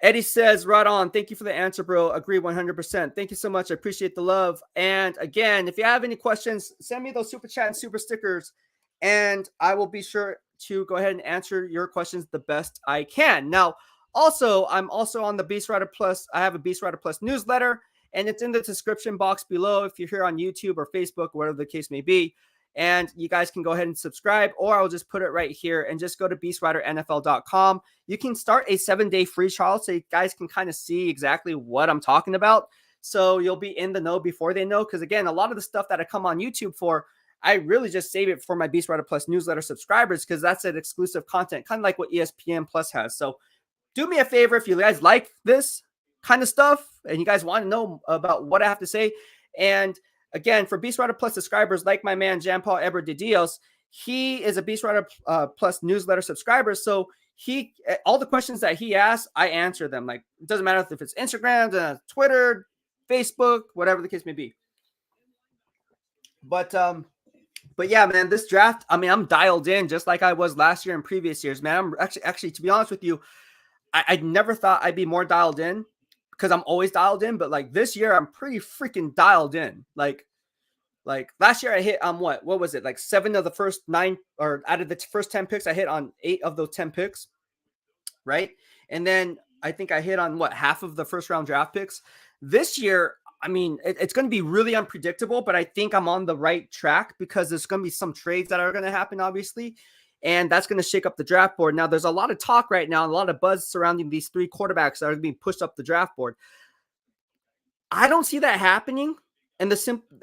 Eddie says, right on. Thank you for the answer, bro. Agree 100%. Thank you so much. I appreciate the love. And again, if you have any questions, send me those super chat and super stickers, and I will be sure to go ahead and answer your questions the best I can. Now, also, I'm also on the BEASTwriter Plus. I have a BEASTwriter Plus newsletter, and it's in the description box below if you're here on YouTube or Facebook, whatever the case may be. And you guys can go ahead and subscribe, or I'll just put it right here and just go to beastwriternfl.com. You can start a 7-day free trial so you guys can kind of see exactly what I'm talking about. So you'll be in the know before they know. Because again, a lot of the stuff that I come on YouTube for, I really just save it for my BEASTwriter Plus newsletter subscribers because that's an exclusive content, kind of like what ESPN Plus has. So do me a favor if you guys like this kind of stuff and you guys want to know about what I have to say. And again, for BEASTwriter Plus subscribers, like my man Jean-Paul Eberdidios, he is a BEASTwriter Plus newsletter subscriber. So all the questions that he asks, I answer them. Like, it doesn't matter if it's Instagram, Twitter, Facebook, whatever the case may be. But yeah, man, this draft, I mean, I'm dialed in just like I was last year and previous years, man. I'm actually, to be honest with you, I never thought I'd be more dialed in because I'm always dialed in. But like this year, I'm pretty freaking dialed in. Like last year I hit on what was it? Like 7 of the first 9, or out of the first 10 picks, I hit on 8 of those 10 picks. Right. And then I think I hit on half of the first round draft picks. This year, I mean, it's going to be really unpredictable, but I think I'm on the right track because there's going to be some trades that are going to happen, obviously, and that's going to shake up the draft board. Now, there's a lot of talk right now, a lot of buzz surrounding these 3 quarterbacks that are being pushed up the draft board. I don't see that happening, and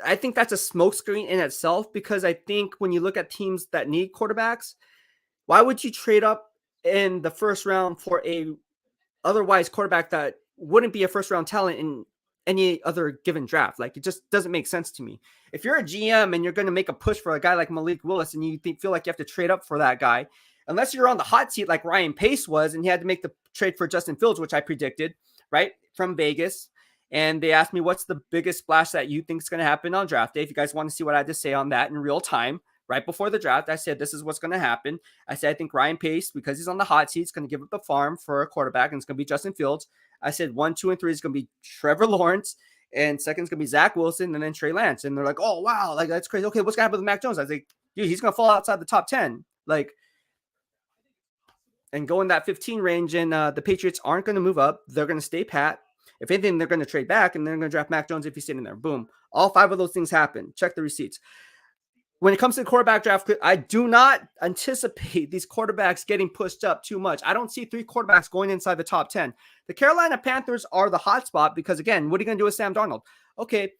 I think that's a smokescreen in itself, because I think when you look at teams that need quarterbacks, why would you trade up in the first round for a otherwise quarterback that wouldn't be a first round talent in any other given draft? Like, it just doesn't make sense to me. If you're a GM and you're going to make a push for a guy like Malik Willis and you feel like you have to trade up for that guy, unless you're on the hot seat like Ryan Pace was and he had to make the trade for Justin Fields, which I predicted, right, from Vegas. And they asked me, what's the biggest splash that you think is going to happen on draft day? If you guys want to see what I had to say on that in real time, right before the draft, I said, this is what's going to happen. I said, I think Ryan Pace, because he's on the hot seat, is going to give up the farm for a quarterback, and it's going to be Justin Fields. I said 1, 2, and 3 is going to be Trevor Lawrence, and second is going to be Zach Wilson, and then Trey Lance. And they're like, oh, wow, like, that's crazy. Okay, what's going to happen with Mac Jones? I was like, dude, he's going to fall outside the top 10. Like, and go in that 15 range, and the Patriots aren't going to move up. They're going to stay pat. If anything, they're going to trade back, and they're going to draft Mac Jones if he's sitting there. Boom. All 5 of those things happen. Check the receipts. When it comes to the quarterback draft, I do not anticipate these quarterbacks getting pushed up too much. I don't see 3 quarterbacks going inside the top 10. The Carolina Panthers are the hot spot because, again, what are you going to do with Sam Darnold? Okay,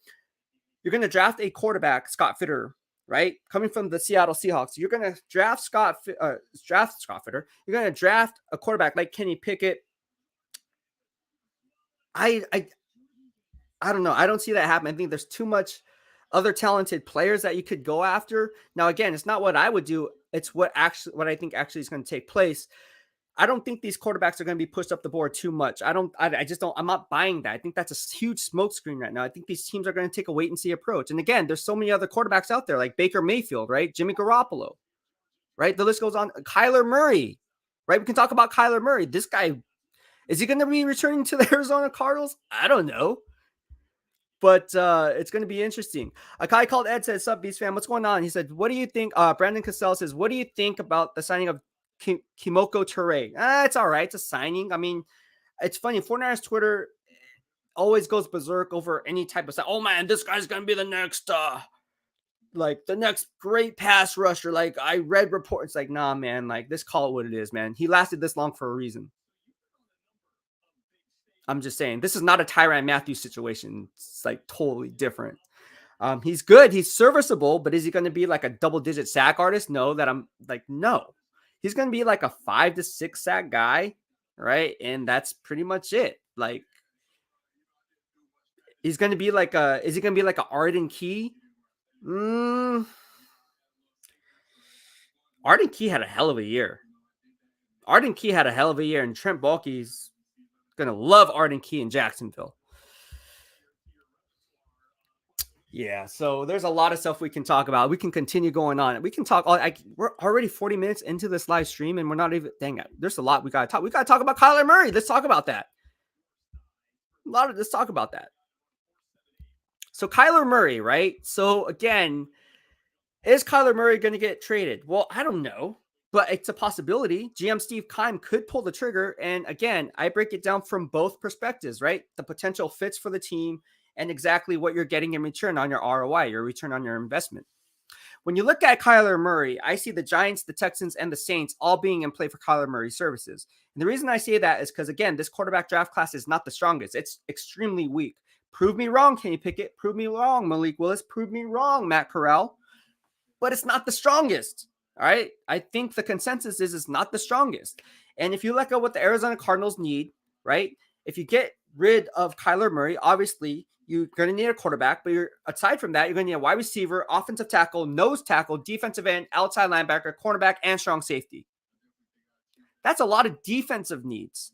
you're going to draft a quarterback, Scott Fitter, right? Coming from the Seattle Seahawks. You're going to draft Scott Fitter. You're going to draft a quarterback like Kenny Pickett. I don't know. I don't see that happen. I think there's too much other talented players that you could go after. Now, again, it's not what I would do. It's what I think actually is going to take place. I don't think these quarterbacks are going to be pushed up the board too much. I just don't, I'm not buying that. I think that's a huge smokescreen right now. I think these teams are going to take a wait and see approach. And again, there's so many other quarterbacks out there like Baker Mayfield, right? Jimmy Garoppolo, right? The list goes on. Kyler Murray, right? We can talk about Kyler Murray. This guy, is he going to be returning to the Arizona Cardinals? I don't know. But it's going to be interesting. A guy called Ed said, "Sup, Beast fam, what's going on?" He said, "What do you think?" Brandon Cassell says, "What do you think about the signing of Kimoko Toure?" It's all right. It's a signing. I mean, it's funny. 49ers Twitter always goes berserk over any type of stuff. Oh, man, this guy's going to be the next, the next great pass rusher. Like, I read reports. Like, nah, man. Like, this, call it what it is, man. He lasted this long for a reason. I'm just saying, this is not a Tyrann Matthew situation. It's like totally different. He's good. He's serviceable, but is he going to be like a double-digit sack artist? No, no. He's going to be like a 5 to 6 sack guy, right? And that's pretty much it. Like, is he going to be like a Arden Key? Arden Key had a hell of a year. And Trent Baalke's gonna love Arden Key in Jacksonville. Yeah, so there's a lot of stuff we can talk about. We can continue going on. We can talk. We're already 40 minutes into this live stream, and we're not even. Dang it! There's a lot we gotta talk. We gotta talk about Kyler Murray. Let's talk about that. Let's talk about that. So Kyler Murray, right? So again, is Kyler Murray going to get traded? Well, I don't know. But it's a possibility. GM Steve Keim could pull the trigger. And again, I break it down from both perspectives, right? The potential fits for the team and exactly what you're getting in return on your ROI, your return on your investment. When you look at Kyler Murray, I see the Giants, the Texans, and the Saints all being in play for Kyler Murray's services. And the reason I say that is because, again, this quarterback draft class is not the strongest. It's extremely weak. Prove me wrong, Kenny Pickett. Prove me wrong, Malik Willis. Prove me wrong, Matt Corral. But it's not the strongest. All right. I think the consensus is it's not the strongest. And if you look at what the Arizona Cardinals need, right? If you get rid of Kyler Murray, obviously you're going to need a quarterback, but aside from that, you're going to need a wide receiver, offensive tackle, nose tackle, defensive end, outside linebacker, cornerback, and strong safety. That's a lot of defensive needs,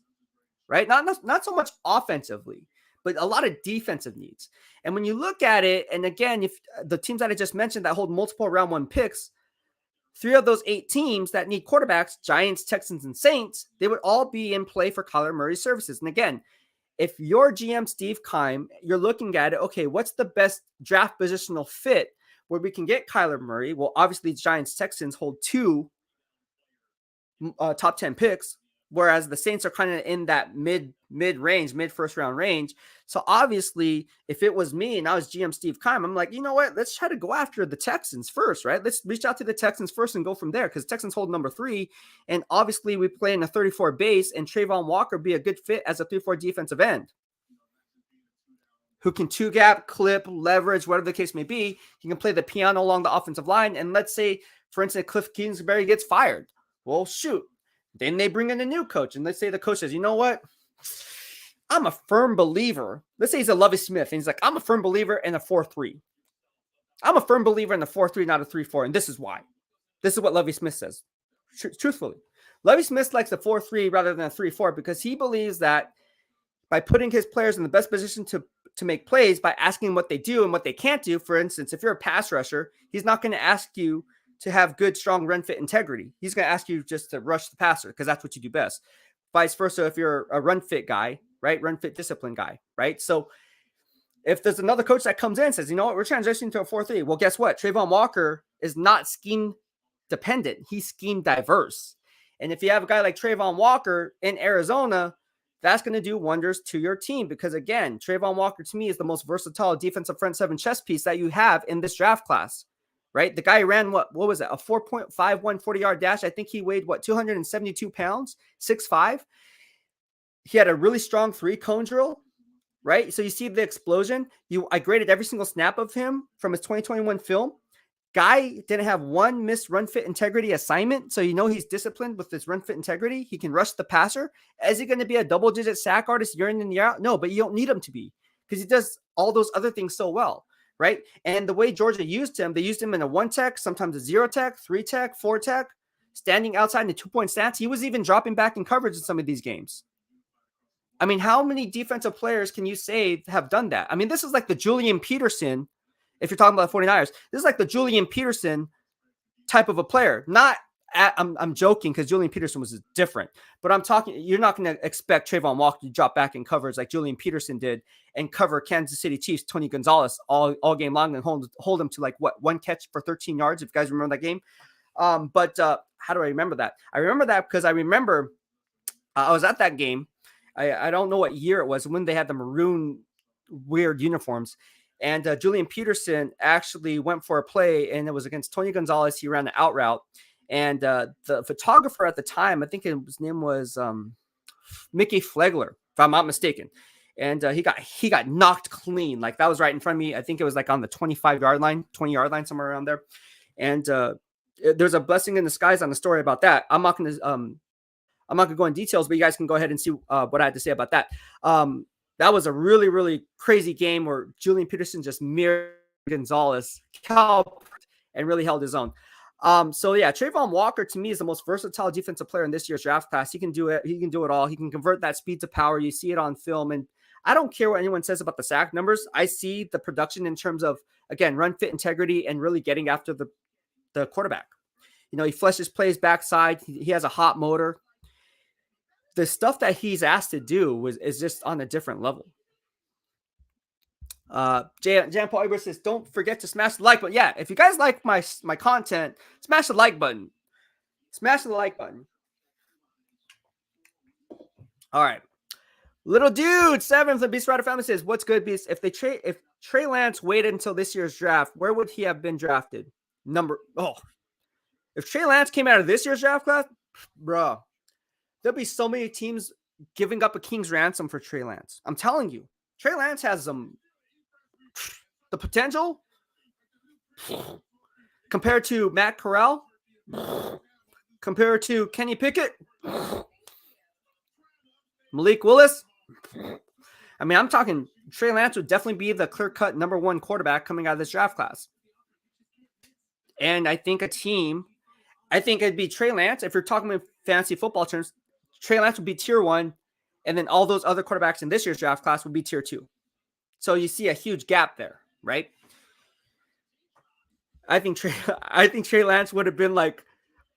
right? Not so much offensively, but a lot of defensive needs. And when you look at it, and again, if the teams that I just mentioned that hold multiple round 1 picks, 3 of those 8 teams that need quarterbacks, Giants, Texans, and Saints, they would all be in play for Kyler Murray's services. And again, if you're GM Steve Keim, you're looking at it, okay, what's the best draft positional fit where we can get Kyler Murray? Well, obviously, Giants, Texans hold 2 top 10 picks. whereas the Saints are kind of in that mid range, mid first round range. So obviously, if it was me and I was GM Steve Keim, I'm like, you know what? Let's try to go after the Texans first, right? Let's reach out to the Texans first and go from there, because Texans hold number 3, and obviously we play in a 34 base, and Trayvon Walker be a good fit as a 3-4 defensive end who can 2-gap, clip, leverage, whatever the case may be. He can play the piano along the offensive line. And let's say, for instance, Cliff Kingsbury gets fired. Well, shoot. Then they bring in a new coach. And let's say the coach says, you know what? I'm a firm believer. Let's say he's a Lovie Smith. And he's like, I'm a firm believer in a 4-3. I'm a firm believer in the 4-3, not a 3-4. And this is why. This is what Lovie Smith says. Truthfully. Lovie Smith likes the 4-3 rather than a 3-4 because he believes that by putting his players in the best position to make plays, by asking what they do and what they can't do. For instance, if you're a pass rusher, he's not going to ask you to have good, strong run fit integrity. He's going to ask you just to rush the passer because that's what you do best. Vice versa, if you're a run fit guy, right? Run fit discipline guy, right? So if there's another coach that comes in and says, you know what, we're transitioning to a 4-3. Well, guess what? Trayvon Walker is not scheme dependent. He's scheme diverse. And if you have a guy like Trayvon Walker in Arizona, that's going to do wonders to your team because, again, Trayvon Walker to me is the most versatile defensive front 7 chess piece that you have in this draft class, right? The guy ran what was it? A 4.51 40-yard dash. I think he weighed 272 pounds, 6'5". He had a really strong 3-cone drill, right? So you see the explosion. I graded every single snap of him from his 2021 film. Guy didn't have one missed run fit integrity assignment. So you know he's disciplined with his run fit integrity. He can rush the passer. Is he going to be a double-digit sack artist year in and year out? No, but you don't need him to be because he does all those other things so well, right? And the way Georgia used him, they used him in a 1-tech, sometimes a 0-tech, 3-tech, 4-tech, standing outside in the 2-point stance. He was even dropping back in coverage in some of these games. I mean, how many defensive players can you say have done that? I mean, this is like the Julian Peterson. If you're talking about the 49ers, this is like the Julian Peterson type of a player. I'm joking because Julian Peterson was different, but I'm talking, you're not going to expect Trayvon Walker to drop back in coverage like Julian Peterson did and cover Kansas City Chiefs, Tony Gonzalez all game long and hold him to like one catch for 13 yards. If you guys remember that game. But how do I remember that? I remember that because I remember I was at that game. I don't know what year it was when they had the maroon weird uniforms. And Julian Peterson actually went for a play, and it was against Tony Gonzalez. He ran the out route. And the photographer at the time, I think his name was Mickey Flegler, if I'm not mistaken. And he got knocked clean. Like, that was right in front of me. I think it was like on the 25-yard line, 20-yard line, somewhere around there. And there's a blessing in disguise on the story about that. I'm not going to go in details, but you guys can go ahead and see what I had to say about that. That was a really, really crazy game where Julian Peterson just mirrored Gonzalez and really held his own. So yeah, Trayvon Walker to me is the most versatile defensive player in this year's draft class. He can do it. He can do it all. He can convert that speed to power. You see it on film. And I don't care what anyone says about the sack numbers. I see the production in terms of, again, run fit integrity and really getting after the quarterback. You know, he flushes plays backside. He has a hot motor. The stuff that he's asked to do is just on a different level. Jan Paul Eber says, don't forget to smash the like button. Yeah, if you guys like my content, smash the like button. Smash the like button. All right. Little Dude 7 from the BEASTwriter family says, what's good, Beast? If Trey Lance waited until this year's draft, where would he have been drafted? If Trey Lance came out of this year's draft class, bro, there'll be so many teams giving up a king's ransom for Trey Lance. I'm telling you, Trey Lance has the potential compared to Matt Corral, compared to Kenny Pickett, Malik Willis. I mean, I'm talking Trey Lance would definitely be the clear-cut number 1 quarterback coming out of this draft class. And I think it'd be Trey Lance. If you're talking in fantasy football terms, Trey Lance would be tier 1, and then all those other quarterbacks in this year's draft class would be tier 2. So you see a huge gap there, right? I think Trey Lance would have been like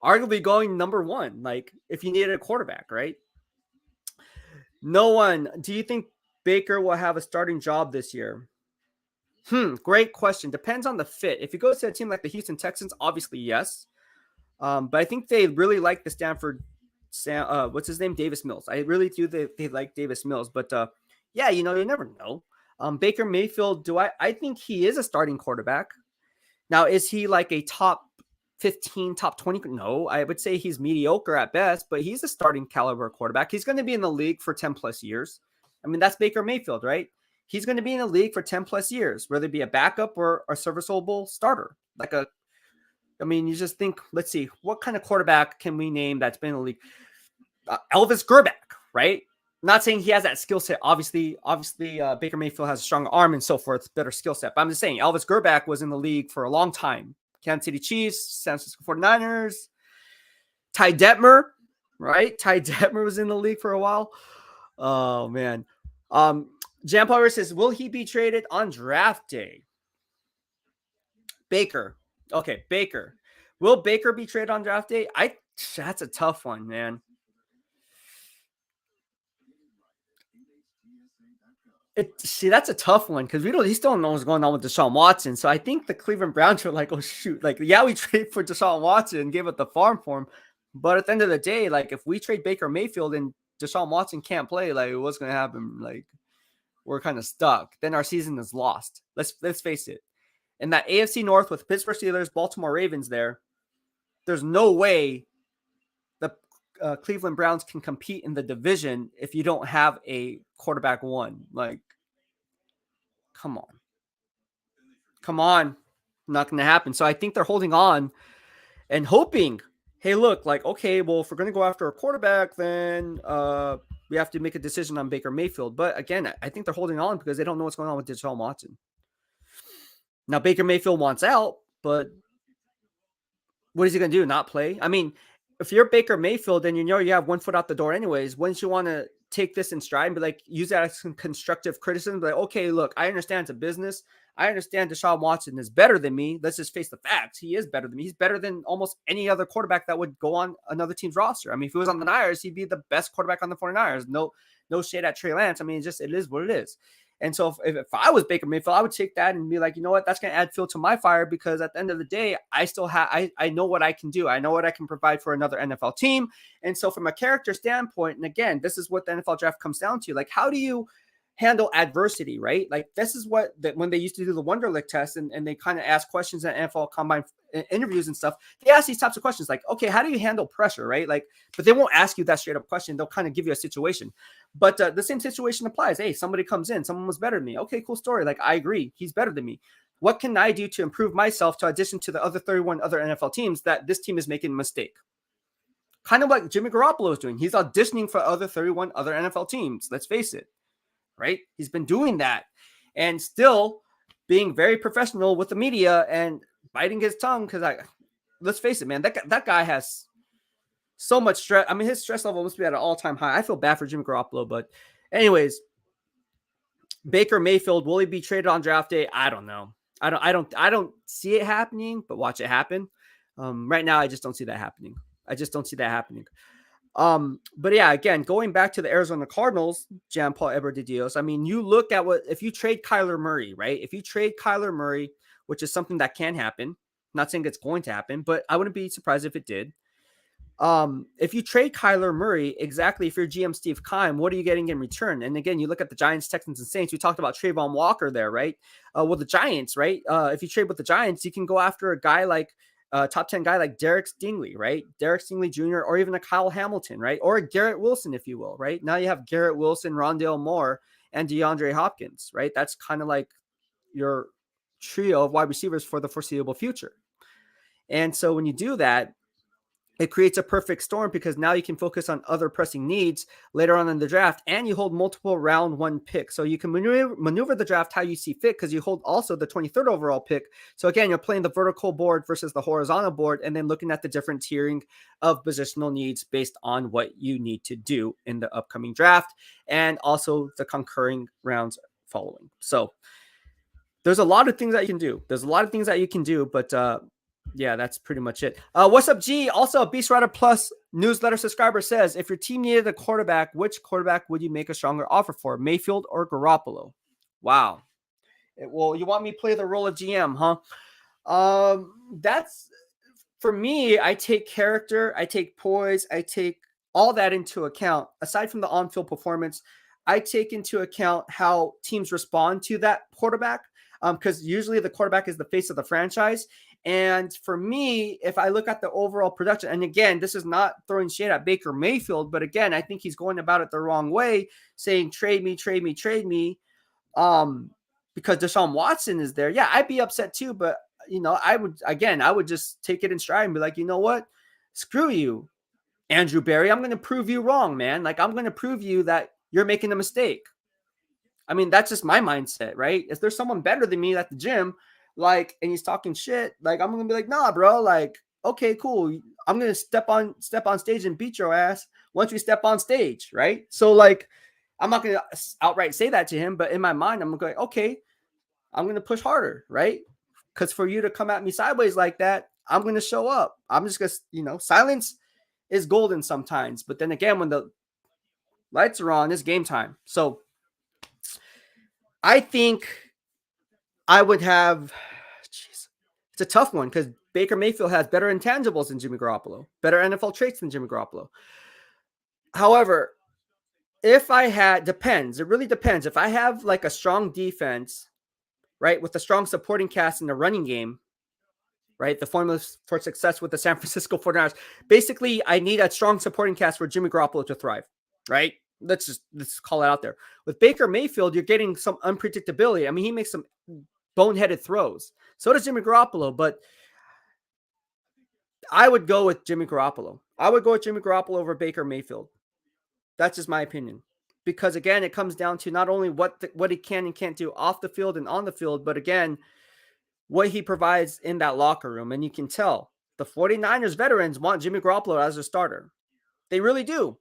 arguably going number 1, like if you needed a quarterback, right? No one. Do you think Baker will have a starting job this year? Great question. Depends on the fit. If he goes to a team like the Houston Texans, obviously yes. But I think they really like the Stanford what's his name? Davis Mills. I really do. They like Davis Mills, but yeah, you never know. Baker Mayfield, I think he is a starting quarterback. Now, is he like a top 15, top 20? No, I would say he's mediocre at best, but he's a starting caliber quarterback. He's going to be in the league for 10 plus years. I mean, that's Baker Mayfield, right? He's going to be in the league for 10 plus years, whether it be a backup or a serviceable starter. You just think, let's see, what kind of quarterback can we name that's been in the league? Elvis Grbac, right? Not saying he has that skill set. Obviously, Baker Mayfield has a strong arm and so forth, better skill set. But I'm just saying, Elvis Grbac was in the league for a long time. Kansas City Chiefs, San Francisco 49ers, Ty Detmer, right? Ty Detmer was in the league for a while. Oh, man. Jan Power says, will he be traded on draft day? Baker. Okay, Baker. Will Baker be traded on draft day? That's a tough one, man. That's a tough one because he still don't know what's going on with Deshaun Watson. So I think the Cleveland Browns are like, oh shoot, like yeah, we trade for Deshaun Watson and gave up the farm for him, but at the end of the day, like if we trade Baker Mayfield and Deshaun Watson can't play, like what's going to happen? Like we're kind of stuck. Then our season is lost. Let's face it. In that AFC North with Pittsburgh Steelers, Baltimore Ravens, there's no way the Cleveland Browns can compete in the division if you don't have a quarterback one. Like, come on. Not going to happen. So I think they're holding on and hoping, hey, look, like, okay, well, if we're going to go after a quarterback, then we have to make a decision on Baker Mayfield. But again, I think they're holding on because they don't know what's going on with Deshaun Watson. Now, Baker Mayfield wants out, but what is he going to do? Not play? I mean, if you're Baker Mayfield and you have 1 foot out the door anyways, wouldn't you want to take this in stride and be like, use that as some constructive criticism? Be like, okay, look, I understand it's a business. I understand Deshaun Watson is better than me. Let's just face the facts. He is better than me. He's better than almost any other quarterback that would go on another team's roster. I mean, if he was on the Niners, he'd be the best quarterback on the 49ers. No shade at Trey Lance. I mean, it is what it is. And so if I was Baker Mayfield, I would take that and be like, you know what, that's going to add fuel to my fire because at the end of the day, I still have, I know what I can do. I know what I can provide for another NFL team. And so from a character standpoint, and again, this is what the NFL draft comes down to. Like, how do you handle adversity, right? Like this is what when they used to do the Wonderlic test and they kind of ask questions at NFL combine interviews and stuff, they ask these types of questions like, okay, how do you handle pressure, right? Like, but they won't ask you that straight up question. They'll kind of give you a situation, but the same situation applies. Hey, somebody comes in, someone was better than me. Okay, cool story. Like, I agree. He's better than me. What can I do to improve myself to audition to the other 31 other NFL teams that this team is making a mistake? Kind of like Jimmy Garoppolo is doing. He's auditioning for other 31 other NFL teams. Let's face it. Right? He's been doing that and still being very professional with the media and biting his tongue because let's face it, man, that guy has so much stress. I mean, his stress level must be at an all-time high. I feel bad for Jimmy Garoppolo, but anyways, Baker Mayfield, will he be traded on draft day? I don't know. I don't see it happening, but watch it happen. Right now, I just don't see that happening. But yeah, again, going back to the Arizona Cardinals, Jean-Paul Eberdidios, I mean, you look at if you trade Kyler Murray, right? If you trade Kyler Murray, which is something that can happen, not saying it's going to happen, but I wouldn't be surprised if it did. If you trade Kyler Murray, exactly, if you're GM Steve Keim, what are you getting in return? And again, you look at the Giants, Texans, and Saints. We talked about Trayvon Walker there, right? Well, the Giants, right? If you trade with the Giants, you can go after a guy like top 10 guy like Derek Stingley, right? Derek Stingley Jr., or even a Kyle Hamilton, right? Or a Garrett Wilson, if you will, right? Now you have Garrett Wilson, Rondale Moore, and DeAndre Hopkins, right? That's kind of like your trio of wide receivers for the foreseeable future. And so when you do that, it creates a perfect storm because now you can focus on other pressing needs later on in the draft, and you hold multiple round one picks. So you can maneuver the draft how you see fit because you hold also the 23rd overall pick. So again, you're playing the vertical board versus the horizontal board and then looking at the different tiering of positional needs based on what you need to do in the upcoming draft and also the concurring rounds following. So there's a lot of things that you can do. But yeah, that's pretty much it. What's up, G? Also, a BEASTwriter Plus newsletter subscriber says, if your team needed a quarterback, which quarterback would you make a stronger offer for, Mayfield or Garoppolo? Wow. Well, you want me to play the role of GM, huh? That's, for me, I take character, I take poise, I take all that into account, aside from the on-field performance, I take into account how teams respond to that quarterback, because usually the quarterback is the face of the franchise. And for me, if I look at the overall production, and again, this is not throwing shade at Baker Mayfield, but again, I think he's going about it the wrong way, saying trade me, trade me, trade me, because Deshaun Watson is there. Yeah, I'd be upset too, but I would just take it in stride and be like, you know what? Screw you, Andrew Berry. I'm going to prove you wrong, man. Like, I'm going to prove you that you're making a mistake. I mean, that's just my mindset, right? If there's someone better than me at the gym, like, and he's talking shit, like, I'm going to be like, nah, bro, like, okay, cool. I'm going to step on stage and beat your ass once we step on stage, right? So, like, I'm not going to outright say that to him, but in my mind, I'm going, okay, I'm going to push harder, right? Because for you to come at me sideways like that, I'm going to show up. I'm just going to, silence is golden sometimes. But then again, when the lights are on, it's game time. So I think I would have, it's a tough one because Baker Mayfield has better intangibles than Jimmy Garoppolo, better NFL traits than Jimmy Garoppolo. However, if I had, it really depends. If I have like a strong defense, right, with a strong supporting cast in the running game, right, the formula for success with the San Francisco 49ers, basically I need a strong supporting cast for Jimmy Garoppolo to thrive, right? Let's call it out there. With Baker Mayfield, you're getting some unpredictability. I mean, he makes some boneheaded throws. So does Jimmy Garoppolo, but I would go with Jimmy Garoppolo. I would go with Jimmy Garoppolo over Baker Mayfield. That's just my opinion. Because again, it comes down to not only what he can and can't do off the field and on the field, but again, what he provides in that locker room. And you can tell the 49ers veterans want Jimmy Garoppolo as a starter. They really do.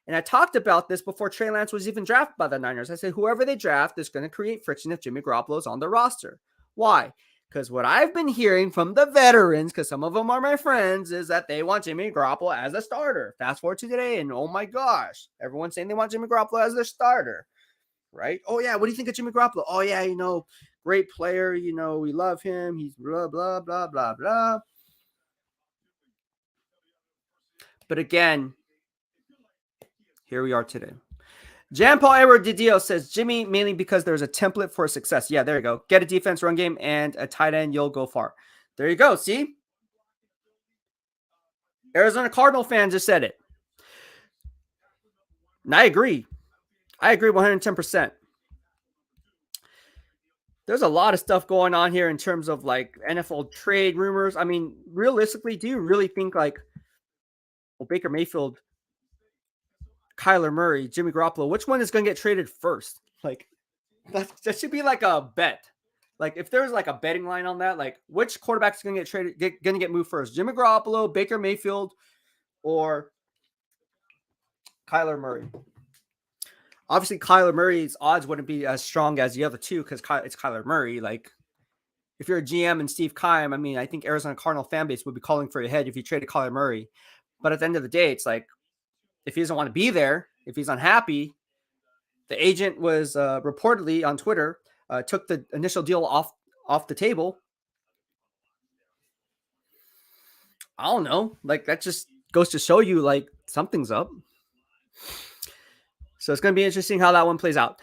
And I talked about this before Trey Lance was even drafted by the Niners. I said, whoever they draft is going to create friction if Jimmy Garoppolo is on the roster. Why? Because what I've been hearing from the veterans, because some of them are my friends, is that they want Jimmy Garoppolo as a starter. Fast forward to today, and oh my gosh, everyone's saying they want Jimmy Garoppolo as their starter, right? Oh yeah, what do you think of Jimmy Garoppolo? Oh yeah, great player, we love him. He's blah, blah, blah, blah, blah. But again, here we are today. Jean-Paul Edward Didio says, Jimmy, mainly because there's a template for success. Yeah, there you go. Get a defense, run game, and a tight end. You'll go far. There you go. See? Arizona Cardinal fans just said it. And I agree. I agree 110%. There's a lot of stuff going on here in terms of like NFL trade rumors. I mean, realistically, do you really think like, well, Baker Mayfield, Kyler Murray, Jimmy Garoppolo, which one is going to get traded first? Like, that should be like a bet. Like, if there's like a betting line on that, like, which quarterback's going to get traded, going to get moved first? Jimmy Garoppolo, Baker Mayfield, or Kyler Murray? Obviously, Kyler Murray's odds wouldn't be as strong as the other two because it's Kyler Murray. Like, if you're a GM and Steve Keim, I mean, I think Arizona Cardinal fan base would be calling for your head if you traded Kyler Murray. But at the end of the day, it's like, if he doesn't want to be there, if he's unhappy, the agent was reportedly on Twitter, took the initial deal off the table. I don't know. Like, that just goes to show you, like, something's up. So it's going to be interesting how that one plays out.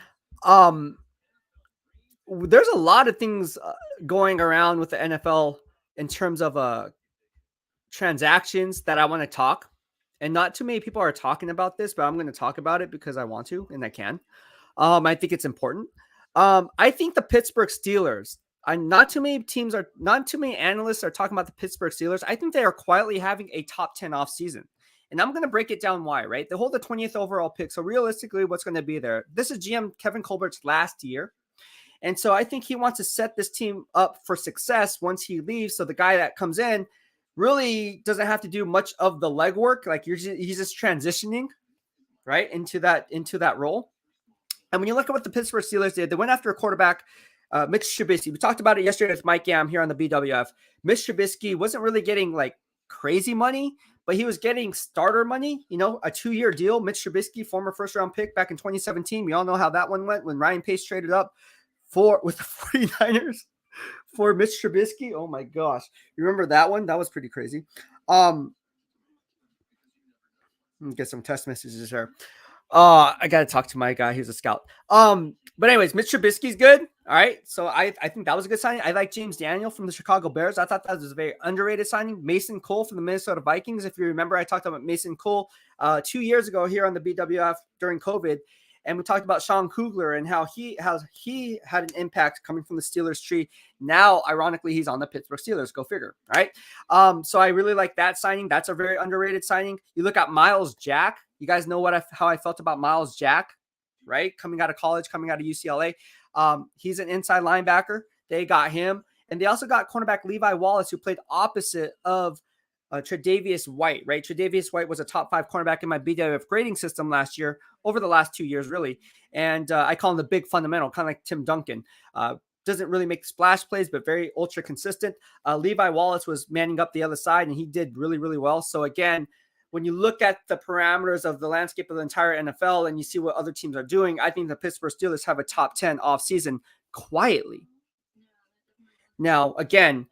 There's a lot of things going around with the NFL in terms of transactions that I want to talk. And not too many people are talking about this, but I'm going to talk about it because I want to and I can. I think it's important. I think the Pittsburgh Steelers, not too many analysts are talking about the Pittsburgh Steelers. I think they are quietly having a top 10 off season. And I'm going to break it down why, right? They hold the 20th overall pick. So realistically, what's going to be there? This is GM Kevin Colbert's last year. And so I think he wants to set this team up for success once he leaves. So the guy that comes in really doesn't have to do much of the legwork. Like he's just transitioning, right, into that role. And when you look at what the Pittsburgh Steelers did, they went after a quarterback, Mitch Trubisky. We talked about it yesterday with Mike Yam here on the BWF. Mitch Trubisky wasn't really getting like crazy money, but he was getting starter money, a 2-year deal. Mitch Trubisky, former first-round pick back in 2017. We all know how that one went when Ryan Pace traded up with the 49ers for Mitch Trubisky. Oh my gosh. You remember that one? That was pretty crazy. Get some test messages here. I gotta talk to my guy. He's a scout. But anyways, Mitch Trubisky's good. All right. So I think that was a good signing. I like James Daniel from the Chicago Bears. I thought that was a very underrated signing. Mason Cole from the Minnesota Vikings. If you remember, I talked about Mason Cole 2 years ago here on the BWF during COVID. And we talked about Sean Kugler and how he had an impact coming from the Steelers tree. Now, ironically, he's on the Pittsburgh Steelers. Go figure. All right. So I really like that signing. That's a very underrated signing. You look at Miles Jack. You guys know how I felt about Miles Jack, right? Coming out of college, coming out of UCLA. He's an inside linebacker. They got him. And they also got cornerback Levi Wallace, who played opposite of Tre'Davious White, right? Tre'Davious White was a top 5 cornerback in my BWF grading system last year, over the last 2 years, really. And I call him the big fundamental, kind of like Tim Duncan. Doesn't really make splash plays, but very ultra consistent. Levi Wallace was manning up the other side, and he did really, really well. So again, when you look at the parameters of the landscape of the entire NFL and you see what other teams are doing, I think the Pittsburgh Steelers have a top 10 offseason quietly. Now, again,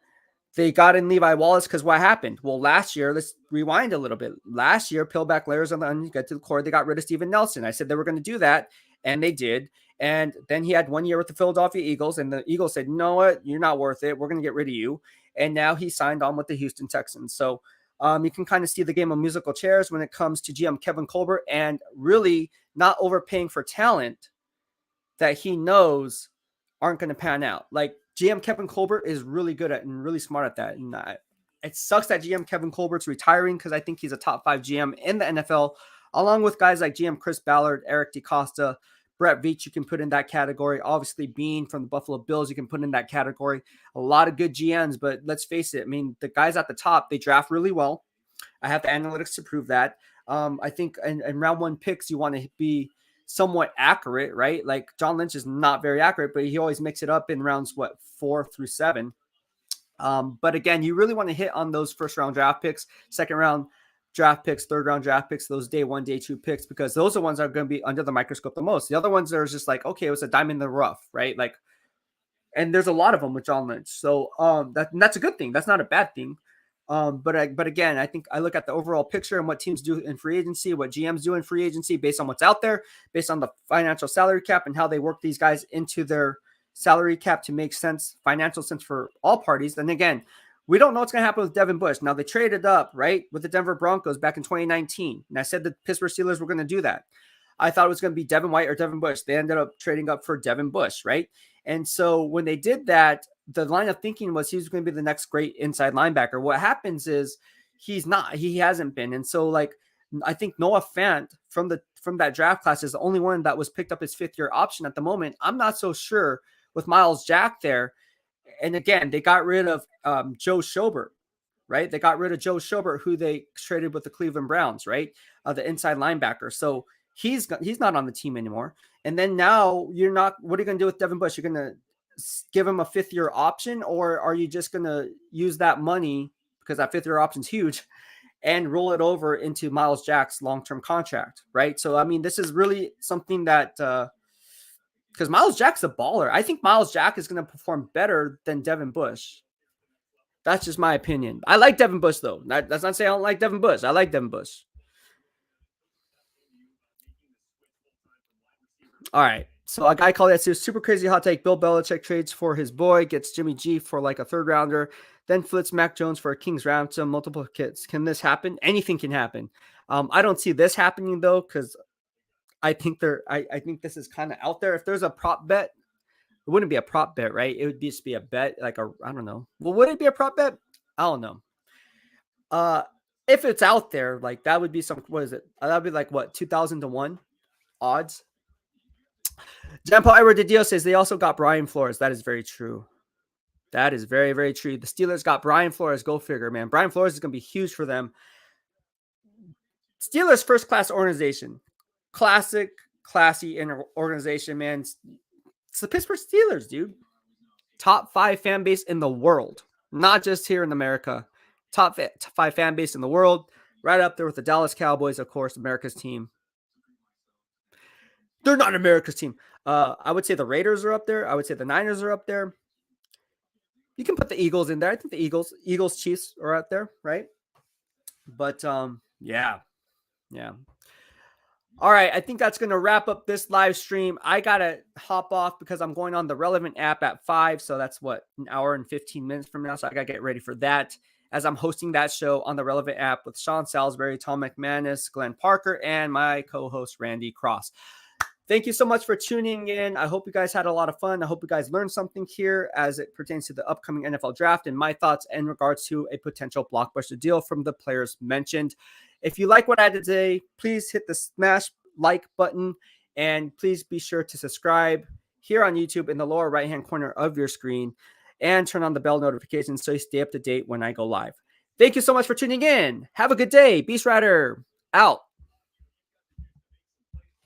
they got in Levi Wallace because what happened? Well, last year, let's rewind a little bit. Last year, peel back layers on the get to the core. They got rid of Steven Nelson. I said they were going to do that, and they did. And then he had 1 year with the Philadelphia Eagles, and the Eagles said, "You know what? You're not worth it. We're going to get rid of you." And now he signed on with the Houston Texans. So you can kind of see the game of musical chairs when it comes to GM Kevin Colbert and really not overpaying for talent that he knows aren't going to pan out. Like GM Kevin Colbert is really good at and really smart at that. And it sucks that GM Kevin Colbert's retiring because I think he's a top 5 GM in the NFL, along with guys like GM Chris Ballard, Eric DeCosta, Brett Veach, you can put in that category. Obviously, Bean from the Buffalo Bills, you can put in that category. A lot of good GMs, but let's face it. I mean, the guys at the top, they draft really well. I have the analytics to prove that. I think in round 1 picks, you want to be somewhat accurate, right? Like John Lynch is not very accurate, but he always makes it up in rounds, 4 through 7. But again, you really want to hit on those first round draft picks, second round draft picks, third round draft picks, those day 1, day 2 picks, because those are the ones that are going to be under the microscope the most. The other ones are just like, okay, it was a diamond in the rough, right? Like, and there's a lot of them with John Lynch. So that's a good thing. That's not a bad thing. But again, I think I look at the overall picture and what teams do in free agency, what GMs do in free agency based on what's out there, based on the financial salary cap and how they work these guys into their salary cap to make sense, financial sense for all parties. And again, we don't know what's going to happen with Devin Bush. Now they traded up, right, with the Denver Broncos back in 2019. And I said the Pittsburgh Steelers were going to do that. I thought it was going to be Devin White or Devin Bush. They ended up trading up for Devin Bush, right? And so when they did that, the line of thinking was he was going to be the next great inside linebacker. What happens is he's not. He hasn't been. And so, like, I think Noah Fant from that draft class is the only one that was picked up his 5th-year option at the moment. I'm not so sure with Miles Jack there. And again, they got rid of Joe Schobert, right? They got rid of Joe Schobert, who they traded with the Cleveland Browns, right? The inside linebacker. So he's not on the team anymore. And then now you're not. What are you going to do with Devin Bush? You're going to give him a 5th-year option, or are you just going to use that money because that 5th-year option is huge and roll it over into Miles Jack's long-term contract, right? So, I mean, this is really something that because Miles Jack's a baller. I think Miles Jack is going to perform better than Devin Bush. That's just my opinion. I like Devin Bush, though. That's not saying I don't like Devin Bush. I like Devin Bush. All right. So a guy called that super crazy hot take. Bill Belichick trades for his boy, gets Jimmy G for like a 3rd rounder, then flips Mac Jones for a King's ransom, multiple kits. Can this happen? Anything can happen. I don't see this happening though, because I think I think this is kind of out there. If there's a prop bet, it wouldn't be a prop bet, right? It would just be a bet, like I don't know. Well, would it be a prop bet? I don't know. If it's out there, like that would be what is it? That would be like what, 2,000 to 1 odds. Jean-Paul Edward Didio says they also got Brian Flores. That is very true. That is very, very true. The Steelers got Brian Flores. Go figure, man. Brian Flores is going to be huge for them. Steelers first-class organization. Classic, classy organization, man. It's the Pittsburgh Steelers, dude. Top 5 fan base in the world. Not just here in America. Top 5 fan base in the world. Right up there with the Dallas Cowboys, of course, America's team. They're not America's team. I would say the Raiders are up there. I would say the Niners are up there. You can put the Eagles in there. I think the Eagles, Chiefs are out there, right? But yeah, Yeah. All right, I think that's going to wrap up this live stream. I got to hop off because I'm going on the Relevant app at 5. So that's what, an hour and 15 minutes from now. So I got to get ready for that as I'm hosting that show on the Relevant app with Sean Salisbury, Tom McManus, Glenn Parker, and my co-host, Randy Cross. Thank you so much for tuning in. I hope you guys had a lot of fun. I hope you guys learned something here as it pertains to the upcoming NFL draft and my thoughts in regards to a potential blockbuster deal from the players mentioned. If you like what I did today, please hit the smash like button and please be sure to subscribe here on YouTube in the lower right-hand corner of your screen and turn on the bell notifications so you stay up to date when I go live. Thank you so much for tuning in. Have a good day. BEASTwriter out.